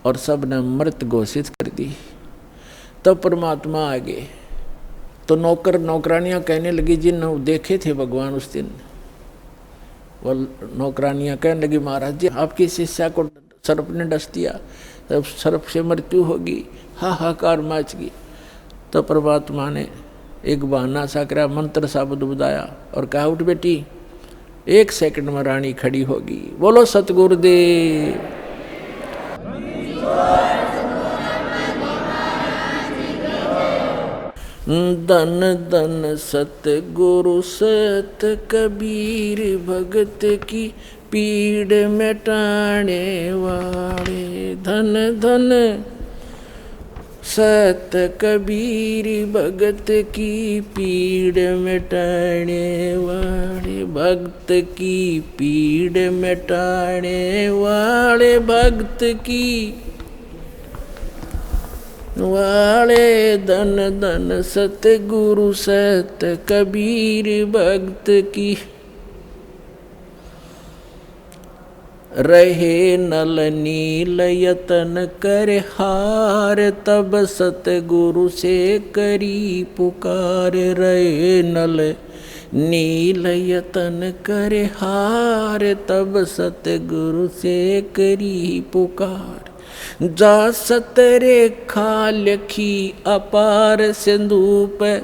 और सब ने मृत घोषित कर दी। तब परमात्मा आ गए तो नौकर नौकरानियाँ कहने लगी, जिन देखे थे भगवान उस दिन, वो नौकरानियाँ कहने लगी महाराज जी आपकी शिष्या को सर्प ने डस दिया, तब सर्प से मृत्यु होगी, हाहाकार मच गई। तो परमात्मा ने एक बहाना सा करा, मंत्र शब्द बुझाया और कहा उठ बेटी, 1 सेकंड में रानी खड़ी होगी। बोलो सतगुरुदेव। धन धन सतगुरु सत कबीर, भगत की पीड़ मिटाने वाले। धन धन सत कबीर, भगत की पीड़ मिटाने वाले, भक्त की पीड़ मिटाने वाले, भक्त की वाले। धन धन सतगुरु सत कबीर, भक्त की रहे नल नील यतन कर हार, तब सतगुरु से करी पुकार। रहे नल नील यतन कर हार, तब सतगुरु से करी पुकार। जा सतरेखा लखी अपार, सिंधु पे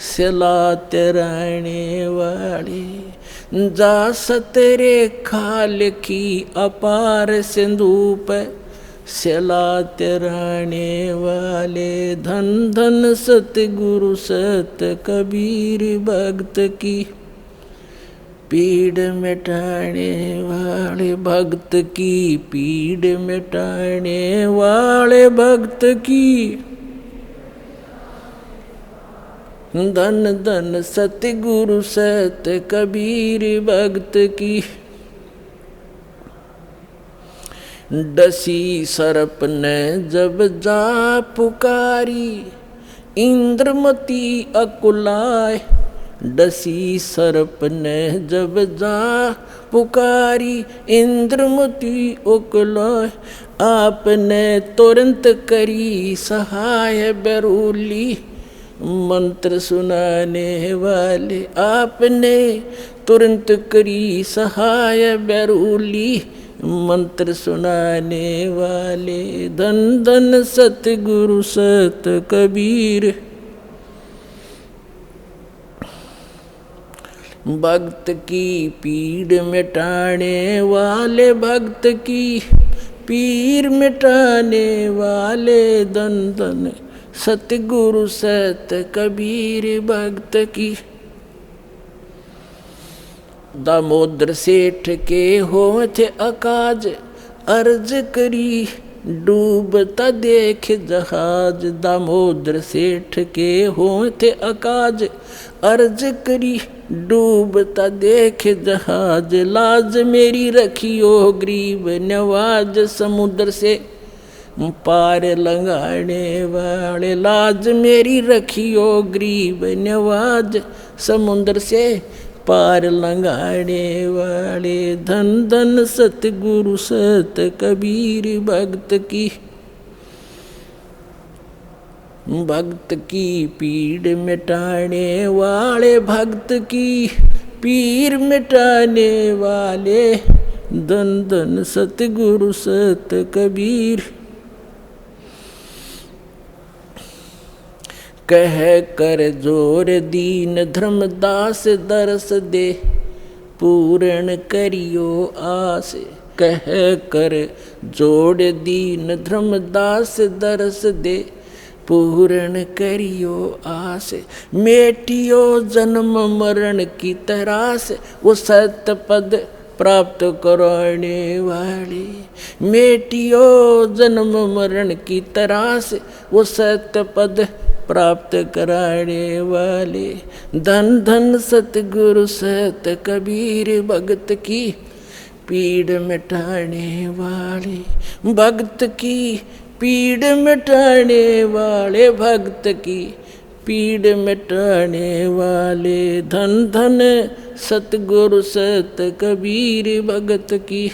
सिला तैराने वाले। जा सतरे खाल की अपार सिंधूप सलाते रहने वाले धन धन सतगुरु सत कबीर भक्त की पीड़ मिटाने वाले भक्त की पीड़ मिटाने वाले भक्त की धन धन सतगुरु सत कबीर भक्त की डसी सर्प ने जब जा पुकारी इंद्रमती अकुलाए डसी सर्प ने जब जा पुकारी इंद्रमती अकुलाए आपने तुरंत करी सहाय बेरूली मंत्र सुनाने वाले आपने तुरंत करी सहाय बेरूली मंत्र सुनाने वाले धन धन सतगुरु सत कबीर भक्त की पीड़ मिटाने वाले भक्त की पीर मिटाने वाले धन धन सतगुरु सत कबीर भक्त की दामोदर सेठ के होठ अकाज अर्ज करी डूबता देख जहाज दामोदर सेठ के होठ अकाज अर्ज करी डूबता देख जहाज लाज मेरी रखियो गरीब नवाज समुद्र से पार लंगाने वाले लाज मेरी रखियो गरीब नवाज समुद्र से पार लंगाने वाले धन धन सतगुरु सत कबीर भक्त की भक्त की पीड़ मिटाने वाले भक्त की पीर मिटाने वाले धन धन सतगुरु सत कबीर कह कर जोर दीन धर्मदास दरस दे पूर्ण करियो आस कह कर जोड़ दीन धर्मदास दरस दे पूर्ण करियो आस मेटियो जन्म मरण की तरास वो सत्य पद प्राप्त कराने वाले मेटियो जन्म मरण की तरास वो सत्य पद प्राप्त कराने वाले धन धन सतगुरु सत कबीर भक्त की पीड़ मिटाने वाले भक्त की पीड़ मिटाने वाले भक्त की पीड़ मिटाने वाले धन धन सतगुरु सत कबीर भक्त की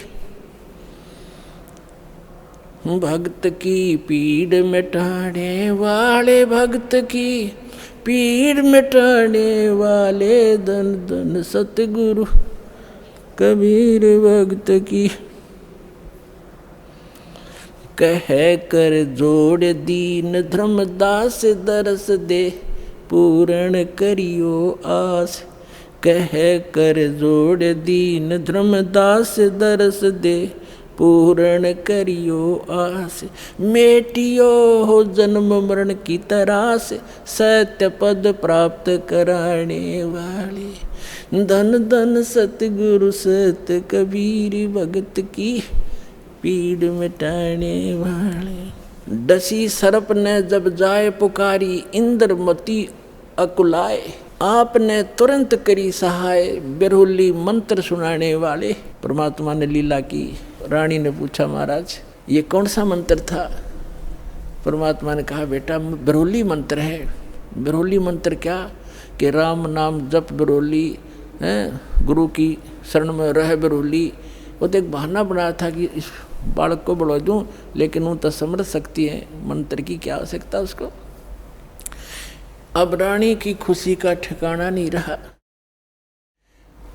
भक्त की पीड़ मिटाने वाले भक्त की पीड़ मिटाने वाले धन धन सतगुरु कबीर भक्त की कह कर जोड़ दीन धर्मदास दरस दे पूर्ण करियो आस कह कर जोड़ दीन धर्मदास दरस दे पूर्ण करियो आस मेटियो हो जन्म मरण की तरास सत्य पद प्राप्त कराने वाले धन धन सतगुरु सत कबीर भक्त की पीड़ मिटाने वाले डसी सर्प ने जब जाए पुकारी इंद्रमती अकुलाए आपने तुरंत करी सहाय बिरहुली मंत्र सुनाने वाले परमात्मा ने लीला की। रानी ने पूछा महाराज ये कौन सा मंत्र था? परमात्मा ने कहा बेटा बिरहुली मंत्र है। बिरहुली मंत्र क्या कि राम नाम जप बिरहुली है, गुरु की शरण में रह बिरहुली। वो तो एक बहाना बनाया था कि इस बालक को बढ़ा दूं, लेकिन वो तो समझ सकती है मंत्र की क्या आवश्यकता उसको। अब रानी की खुशी का ठिकाना नहीं रहा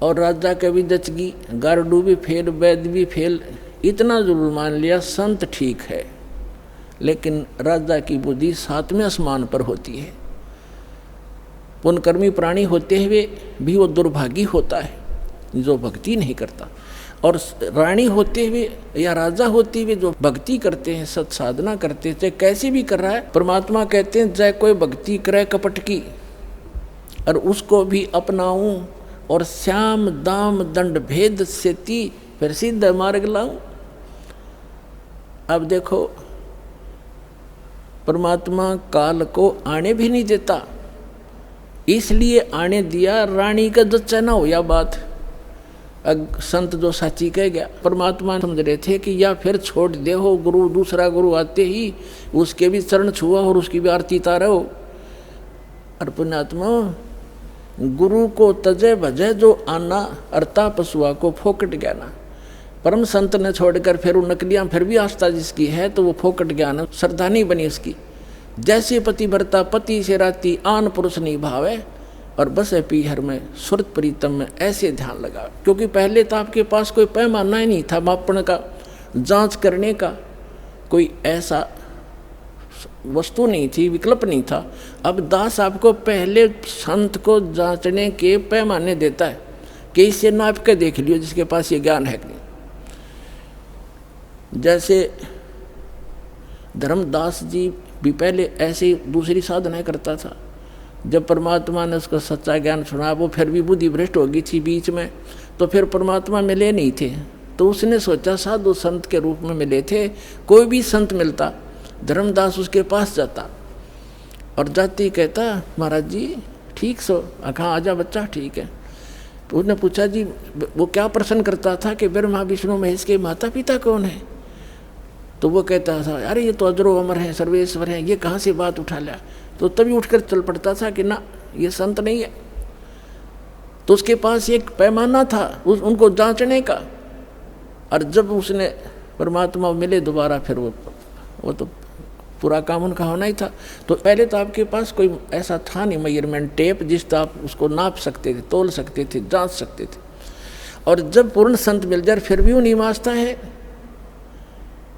और राजा का भी दचगी, गारडू भी फेल, वैद्य भी फेल, इतना जरूर मान लिया संत ठीक है, लेकिन राजा की बुद्धि 7वें आसमान पर होती है। पुण्यकर्मी प्राणी होते हुए भी वो दुर्भागी होता है। जो भक्ति नहीं करता। और रानी होते हुए या राजा होते हुए जो भक्ति करते हैं, सत साधना करते हैं, चाहे कैसे भी कर रहा है, परमात्मा कहते हैं चाहे कोई भक्ति करे कपट की और उसको भी अपनाऊं और श्याम दाम दंड भेद से ती फिर सिद्ध मार्ग लाऊं। अब देखो परमात्मा काल को आने भी नहीं देता, इसलिए आने दिया रानी का जच्चा ना हो। या बात संत जो साची कह गया, परमात्मा समझ रहे थे कि या फिर छोड़ दे हो गुरु, दूसरा गुरु आते ही उसके भी चरण छुआ और उसकी भी आरती तारो। और पुण्यात्मा गुरु को तजे भजे जो आना, अर्ता पशुआ को फोकट ज्ञाना। परम संत ने छोड़कर फिर वो नकलियाँ फिर भी आस्था जिसकी है तो वो फोकट ज्ञान श्रद्धा नहीं बनी उसकी। जैसे पति भरता पति से राती आन पुरुष नहीं भावे और बस है पीहर में सुरत प्रीतम में ऐसे ध्यान लगा। क्योंकि पहले तो आपके पास कोई पैमाना ही नहीं था मापन का, जांच करने का कोई ऐसा वस्तु नहीं थी, विकल्प नहीं था। अब दास आपको पहले संत को जांचने के पैमाने देता है कि इसे नाप के देख लियो जिसके पास ये ज्ञान है कि नहीं। जैसे धर्मदास जी भी पहले ऐसी दूसरी साधनाएं करता था। जब परमात्मा ने उसको सच्चा ज्ञान सुना, वो फिर भी बुद्धि भ्रष्ट हो गई थी बीच में, तो फिर परमात्मा मिले नहीं थे। तो उसने सोचा साधु संत के रूप में मिले थे, कोई भी संत मिलता धर्मदास उसके पास जाता और जाती कहता महाराज जी ठीक सो, कहाँ आजा बच्चा ठीक है। तो उसने पूछा जी वो क्या प्रश्न करता था कि ब्रह्मा विष्णु महेश के माता पिता कौन है। तो वो कहता था अरे ये तो अजरो अमर है, सर्वेश्वर है, ये कहाँ से बात उठा लिया। तो तभी उठकर चल पड़ता था कि ना ये संत नहीं है। तो उसके पास एक पैमाना था उनको जांचने का। और जब उसने परमात्मा मिले दोबारा, फिर वो तो पूरा काम उनका होना ही था। तो पहले तो आपके पास कोई ऐसा था नहीं मेजरमेंट टेप जिससे आप उसको नाप सकते थे, तोल सकते थे, जांच सकते थे। और जब पूर्ण संत मिल जाए फिर भी वो निवासता है,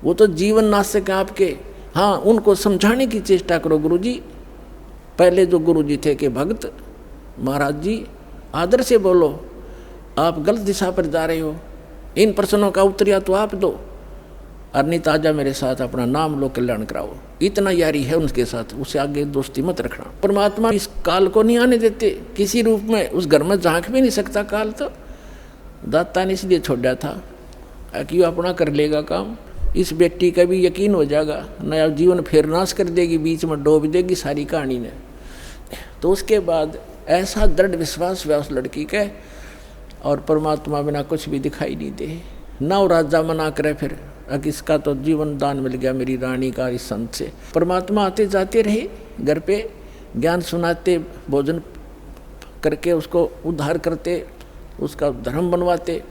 वो तो जीवन नाशक है आपके। हाँ, उनको समझाने की चेष्टा करो गुरुजी। पहले जो गुरुजी थे कि भक्त महाराज जी आदर से बोलो, आप गलत दिशा पर जा रहे हो, इन प्रश्नों का उत्तर तो आप दो, और नहीं ताजा मेरे साथ अपना नाम लो, कल्याण कराओ। इतना यारी है उनके साथ, उससे आगे दोस्ती मत रखना। परमात्मा इस काल को नहीं आने देते किसी रूप में, उस घर में झांक भी नहीं सकता काल। तो दाता ने इसलिए छोड़ा था कि वो अपना कर लेगा काम। इस बेटी का भी यकीन हो जाएगा, नया जीवन फिर नाश कर देगी, बीच में डूब देगी सारी कहानी ने। तो उसके बाद ऐसा दृढ़ विश्वास हुआ उस लड़की के, और परमात्मा बिना कुछ भी दिखाई नहीं दे। ना वो राजा मना करे फिर, इसका तो जीवन दान मिल गया मेरी रानी का इस संत से। परमात्मा आते जाते रहे घर पे, ज्ञान सुनाते, भोजन करके उसको उद्धार करते, उसका धर्म बनवाते।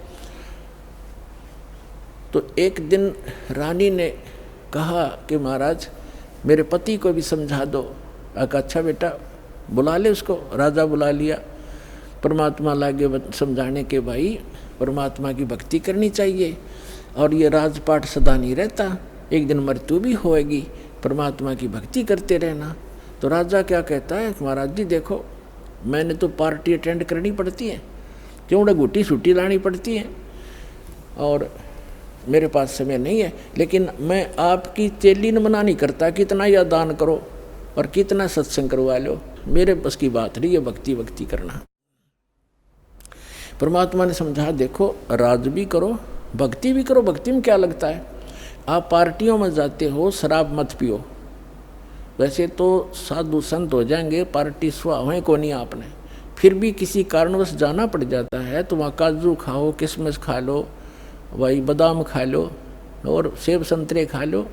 तो एक दिन रानी ने कहा कि महाराज मेरे पति को भी समझा दो। अच्छा बेटा बुला ले उसको। राजा बुला लिया। परमात्मा लागे समझाने के भाई परमात्मा की भक्ति करनी चाहिए, और ये राजपाट सदा नहीं रहता, एक दिन मृत्यु भी होएगी, परमात्मा की भक्ति करते रहना। तो राजा क्या कहता है, महाराज जी देखो मैंने तो पार्टी अटेंड करनी पड़ती है, क्यों गुटी छुट्टी लानी पड़ती है, और मेरे पास समय नहीं है। लेकिन मैं आपकी चेली न मना नहीं करता, कितना या दान करो और कितना सत्संग करवा लो, मेरे बस की बात नहीं है भक्ति करना। परमात्मा ने समझा देखो राज भी करो भक्ति भी करो। भक्ति में क्या लगता है, आप पार्टियों में जाते हो, शराब मत पियो। वैसे तो साधु संत हो जाएंगे, पार्टी सुहावे को नहीं आपने, फिर भी किसी कारणवश जाना पड़ जाता है तो वहाँ काजू खाओ, किशमिश खा लो, वही बादाम खा लो और सेब संतरे खा लो।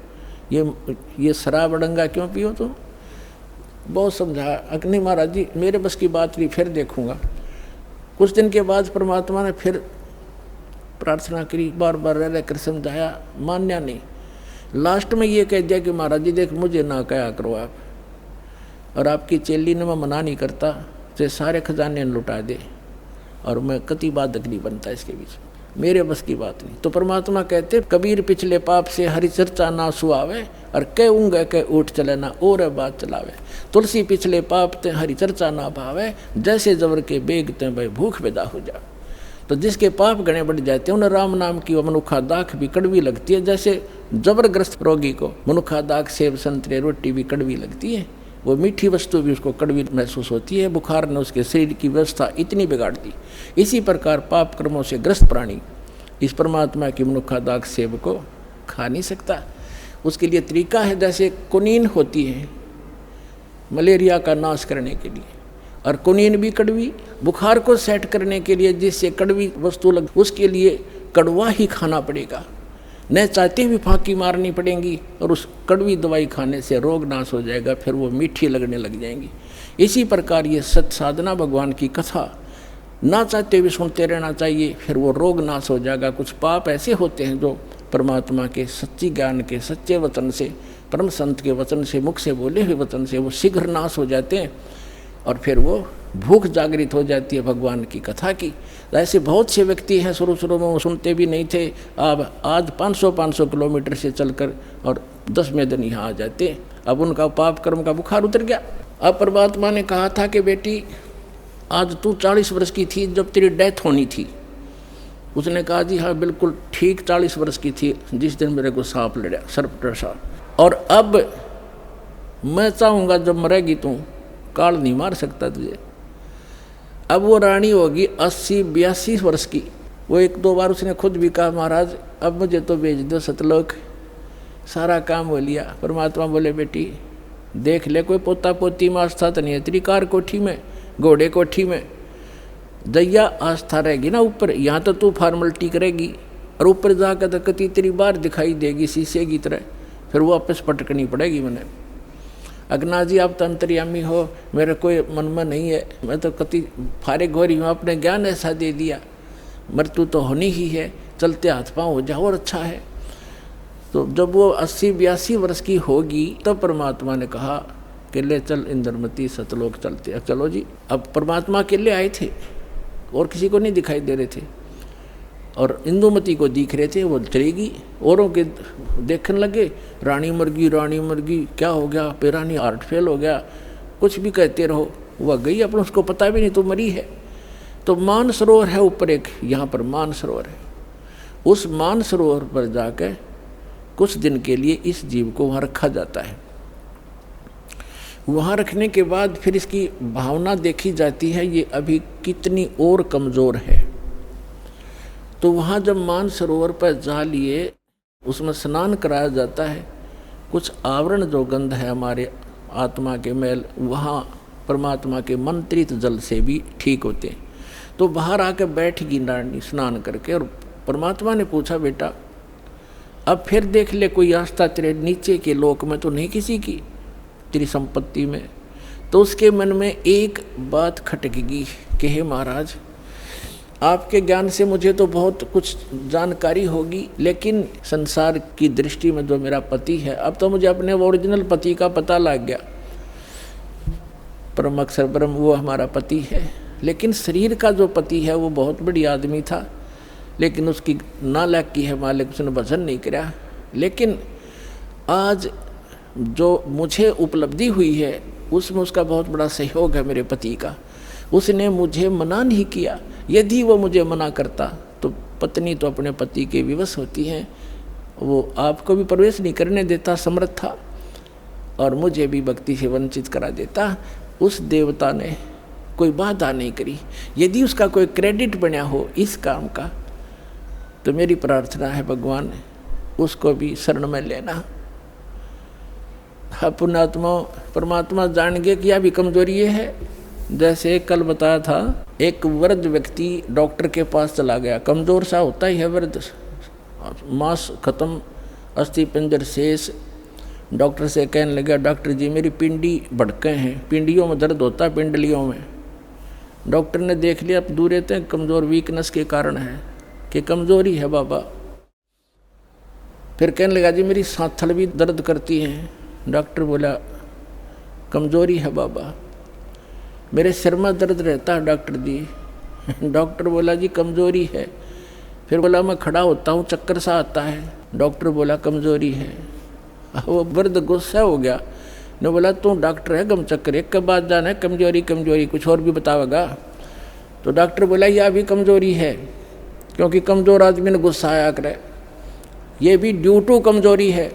ये शराब अड़ंगा क्यों पियो तुम। बहुत समझा, अग्नि महाराज जी मेरे बस की बात नहीं, फिर देखूंगा। कुछ दिन के बाद परमात्मा ने फिर प्रार्थना करी, बार बार रह कर समझाया, मान्या नहीं। लास्ट में ये कह दिया कि महाराज जी देख मुझे ना कहा करो आप, और आपकी चेली ने मैं मना नहीं करता, तो सारे खजाने लुटा दे, और मैं कति बाधक नहीं बनता इसके बीच, मेरे बस की बात नहीं। तो परमात्मा कहते कबीर पिछले पाप से हरि चर्चा ना सुहावे, और कह ऊँगे कह उठ चले ना और बात चलावे। तुलसी पिछले पाप ते हरि चर्चा ना भावे, जैसे जबर के बेग ते भाई भूख पैदा हो जा। तो जिसके पाप गणे बढ़ जाते हैं उन्हें राम नाम की वो मनुखा दाख भी कड़वी लगती है। जैसे जबरग्रस्त रोगी को मनुखा दाख, सेब, संतरे, रोटी भी कड़वी लगती है, वो मीठी वस्तु भी उसको कड़वी महसूस होती है। बुखार ने उसके शरीर की व्यवस्था इतनी बिगाड़ दी। इसी प्रकार पाप कर्मों से ग्रस्त प्राणी इस परमात्मा की मनुखा दाख सेब को खा नहीं सकता। उसके लिए तरीका है, जैसे कुनीन होती है मलेरिया का नाश करने के लिए, और कुनीन भी कड़वी, बुखार को सेट करने के लिए जिससे कड़वी वस्तु लग, उसके लिए कड़वा ही खाना पड़ेगा, न चाहते भी फांकी मारनी पड़ेंगी, और उस कड़वी दवाई खाने से रोग नाश हो जाएगा, फिर वो मीठी लगने लग जाएंगी। इसी प्रकार ये सत साधना भगवान की कथा ना चाहते भी सुनते रहना चाहिए, फिर वो रोग नाश हो जाएगा। कुछ पाप ऐसे होते हैं जो परमात्मा के सच्ची ज्ञान के सच्चे वचन से, परम संत के वचन से, मुख से बोले हुए वचन से वो शीघ्र नाश हो जाते हैं, और फिर वो भूख जागृत हो जाती है भगवान की कथा की। ऐसे बहुत से व्यक्ति हैं शुरू में वो सुनते भी नहीं थे, अब आज 500 किलोमीटर से चलकर और 10वें दिन यहाँ आ जाते हैं। अब उनका पाप कर्म का बुखार उतर गया। अब परमात्मा ने कहा था कि बेटी आज तू 40 वर्ष की थी जब तेरी डेथ होनी थी। उसने कहा जी हाँ बिल्कुल ठीक 40 वर्ष की थी जिस दिन मेरे को सांप लड़ा, सर्प डसा, और अब मैं चाहूँगा जब मरेगी तू काल नहीं मार सकता तुझे। अब वो रानी होगी 80-82 वर्ष की। वो 1-2 बार उसने खुद भी कहा महाराज अब मुझे तो भेज दो सतलोक, सारा काम हो लिया। परमात्मा बोले बेटी देख ले कोई पोता पोती में आस्था तो नहीं है तेरी, कार कोठी में, घोड़े कोठी में, दैया आस्था रहेगी ना ऊपर, यहाँ तो तू फॉर्मलिटी करेगी, और ऊपर जाकर तो कति तेरी बार दिखाई देगी शीशे की तरह, फिर वो वापस पटकनी पड़ेगी। मैंने अगना जी आप तो अंतर्यामी हो, मेरे कोई मन में नहीं है, मैं तो कति फारे गोरी हूँ, आपने ज्ञान ऐसा दे दिया, मृत्यु तो होनी ही है, चलते हाथ पाँव हो जाओ और अच्छा है। तो जब वो 80-82 वर्ष की होगी तब परमात्मा ने कहा कि ले चल इंद्रमती सतलोक चलते। अब चलो जी, अब परमात्मा अकेले आए थे और किसी को नहीं दिखाई दे रहे थे, और इंदुमती को दिख रहे थे, वो चलेगी। औरों के देखने लगे रानी मर गई, क्या हो गया, पे रानी हार्ट फेल हो गया, कुछ भी कहते रहो, वह गई अपन उसको पता भी नहीं तो मरी है। तो मान सरोवर है ऊपर एक, यहाँ पर मान सरोवर है, उस मान सरोवर पर जाकर कुछ दिन के लिए इस जीव को वहाँ रखा जाता है। वहाँ रखने के बाद फिर इसकी भावना देखी जाती है ये अभी कितनी और कमज़ोर है। तो वहाँ जब मान सरोवर पर जा लिए उसमें स्नान कराया जाता है, कुछ आवरण जो गंध है हमारे आत्मा के मैल वहाँ परमात्मा के मंत्रित जल से भी ठीक होते हैं। तो बाहर आकर बैठ गई नारनी स्नान करके, और परमात्मा ने पूछा बेटा अब फिर देख ले कोई आस्था तेरे नीचे के लोक में तो नहीं किसी की, तेरी संपत्ति में। तो उसके मन में एक बात खटकेगी कि हे महाराज आपके ज्ञान से मुझे तो बहुत कुछ जानकारी होगी, लेकिन संसार की दृष्टि में जो मेरा पति है, अब तो मुझे अपने ओरिजिनल पति का पता लग गया, परम अक्षर ब्रह्म वो हमारा पति है। लेकिन शरीर का जो पति है वो बहुत बड़ी आदमी था, लेकिन उसकी नालायकी है मालिक, उसने भजन नहीं किया। लेकिन आज जो मुझे उपलब्धि हुई है उसमें उसका बहुत बड़ा सहयोग है मेरे पति का, उसने मुझे मना नहीं किया। यदि वो मुझे मना करता तो पत्नी तो अपने पति के विवश होती हैं, वो आपको भी प्रवेश नहीं करने देता समर्थ था, और मुझे भी भक्ति से वंचित करा देता। उस देवता ने कोई बाधा नहीं करी। यदि उसका कोई क्रेडिट बना हो इस काम का तो मेरी प्रार्थना है भगवान उसको भी शरण में लेना। पुण्यात्मा परमात्मा जान गए कि यह भी कमजोरी है। जैसे कल बताया था, एक वृद्ध व्यक्ति डॉक्टर के पास चला गया, कमज़ोर सा होता ही है वृद्ध, मांस खत्म, अस्थि पिंजर शेष। डॉक्टर से कहने लगा डॉक्टर जी मेरी पिंडी भड़के हैं, पिंडियों में दर्द होता है, पिंडलियों में। डॉक्टर ने देख लिया अब दूर रहते हैं, कमज़ोर वीकनेस के कारण है कि कमज़ोरी है बाबा। फिर कहने लगा जी मेरी सांथल भी दर्द करती है। डॉक्टर बोला कमज़ोरी है बाबा। मेरे सिर में दर्द रहता है डॉक्टर जी। डॉक्टर बोला जी कमज़ोरी है। फिर बोला मैं खड़ा होता हूँ चक्कर सा आता है। डॉक्टर बोला कमज़ोरी है। वो वृद्ध गुस्सा हो गया, ने बोला तू डॉक्टर है गम चक्कर, एक के बाद जाना है कमज़ोरी कमज़ोरी, कुछ और भी बतावेगा। तो डॉक्टर बोला यह भी कमज़ोरी है। क्योंकि कमजोर आदमी ने गुस्सा आया करे, ये भी ड्यू टू कमजोरी है,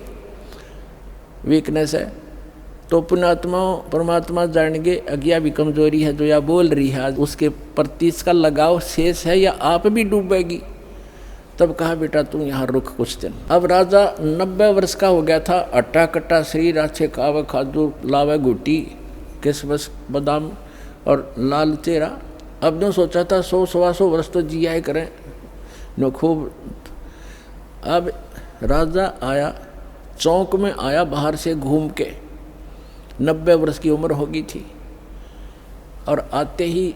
वीकनेस है। तो पुण्यात्मा परमात्मा जानेंगे अज्ञा भी कमजोरी है, जो या बोल रही है आज उसके प्रति इसका लगाव शेष है या आप भी डूबेगी। तब कहा बेटा तू यहाँ रुक कुछ दिन। अब राजा 90 वर्ष का हो गया था, अट्टा कट्टा शरीर, अच्छे खावे खाजू लावे घुटी किसमस बादाम और लाल चेहरा। अब जो सोचा था 100-125 वर्ष तो जिया ही करें नो खूब। अब राजा आया, चौक में आया बाहर से घूम के, 90 वर्ष की उम्र होगी थी, और आते ही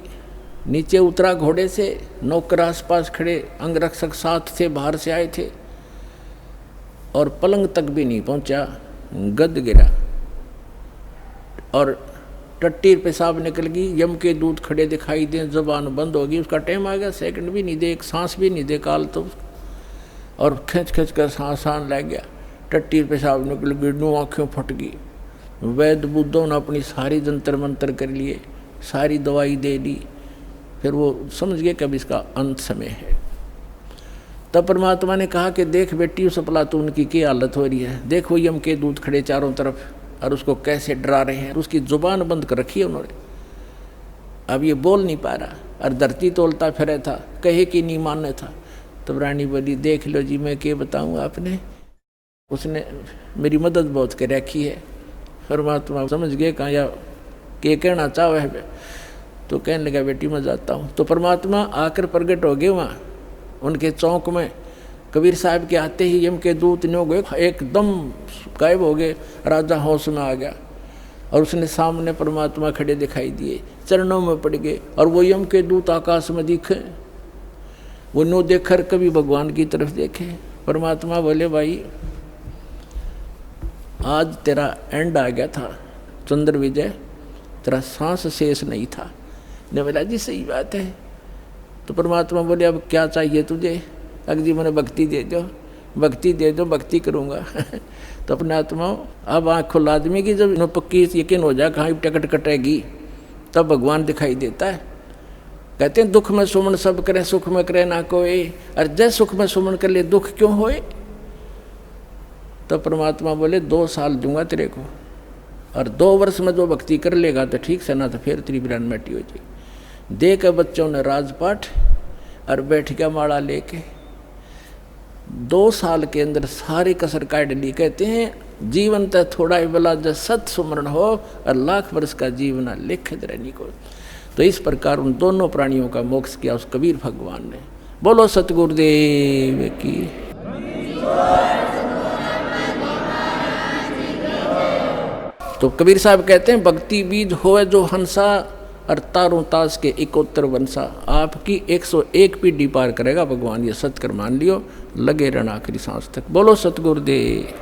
नीचे उतरा घोड़े से, नौकर आसपास खड़े, अंगरक्षक साथ थे, बाहर से आए थे, और पलंग तक भी नहीं पहुंचा, गद गिरा और टट्टी पेशाब निकल गई। यम के दूत खड़े दिखाई दे, जबान बंद होगी, उसका टाइम आ गया, सेकंड भी नहीं दे, एक सांस भी नहीं दे काल तो, और खींच खींच कर सांस लग गया, टट्टी पेशाब निकल गई, नू आँखें फट गई। वैद्य बुद्धों ने अपनी सारी जंतर मंतर कर लिए, सारी दवाई दे दी, फिर वो समझ गए कि अब इसका अंत समय है। तब परमात्मा ने कहा कि देख बेटी उस प्लातून की क्या हालत हो रही है, देखो यम के दूत खड़े चारों तरफ और उसको कैसे डरा रहे हैं, उसकी जुबान बंद कर रखी है उन्होंने, अब ये बोल नहीं पा रहा, और धरती तोलता फिरे था, कहे कि नहीं मानने था। तब रानी बोली देख लो जी मैं क्या बताऊँ आपने, उसने मेरी मदद बहुत कर रखी है। परमात्मा समझ गए कहाँ या के कहना चाहे है, तो कहने लगा बेटी मैं जाता हूँ। तो परमात्मा आकर प्रकट हो गए वहाँ उनके चौक में। कबीर साहब के आते ही यम के दूत न्यो गए, एकदम गायब हो गए, राजा होश में आ गया, और उसने सामने परमात्मा खड़े दिखाई दिए, चरणों में पड़ गए, और वो यम के दूत आकाश में दिखे, वो नो देखकर कभी भगवान की तरफ देखे। परमात्मा बोले भाई आज तेरा एंड आ गया था चंद्र विजय, तेरा सांस शेष नहीं था। ने बोला जी सही बात है। तो परमात्मा बोले अब क्या चाहिए तुझे, अगर जी मैंने भक्ति दे दो, भक्ति दे दो, भक्ति करूँगा। तो अपने आत्मा अब आँख खुला आदमी की जब पक्की यकीन हो जाए कहाँ टिकट कटेगी, तब भगवान दिखाई देता है। कहते हैं दुख में सुमन सब करे, सुख में करे ना कोई, और जय सुख में सुमन कर ले दुख क्यों होए। तो परमात्मा बोले 2 साल दूंगा तेरे को, और 2 वर्ष में जो भक्ति कर लेगा तो ठीक से, ना तो फिर तेरी बिरान मिट्टी हो जाएगी। दे के बच्चों ने राजपाठ और बैठ गया माला लेके। 2 साल के अंदर सारी कसर काट ली। कहते हैं जीवन तो थोड़ा ही बला जब सत सुमरण हो, और लाख वर्ष का जीवन लिखित रहने को। तो इस प्रकार उन दोनों प्राणियों का मोक्ष किया उस कबीर भगवान ने। बोलो सतगुरुदेव की। तो कबीर साहब कहते हैं भक्ति बीज होए जो हंसा, और तारों तास के 71 वंशा। आपकी 101 पीढ़ी पार करेगा भगवान, ये सत्कर मान लियो, लगे रहना आखिरी सांस तक। बोलो सतगुरुदेव।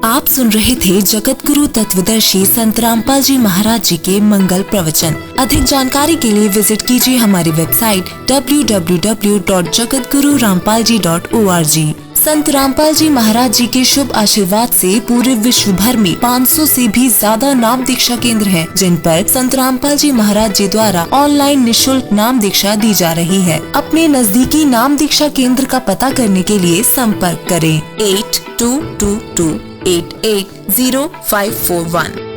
आप सुन रहे थे जगत गुरु तत्वदर्शी संत रामपाल जी महाराज जी के मंगल प्रवचन। अधिक जानकारी के लिए विजिट कीजिए हमारी वेबसाइट www.jagatgururampalji.org। संत रामपाल जी महाराज जी के शुभ आशीर्वाद से पूरे विश्व भर में 500 से भी ज्यादा नाम दीक्षा केंद्र हैं, जिन पर संत रामपाल जी महाराज जी द्वारा ऑनलाइन निःशुल्क नाम दीक्षा दी जा रही है। अपने नजदीकी नाम दीक्षा केंद्र का पता करने के लिए संपर्क करें 8222880541।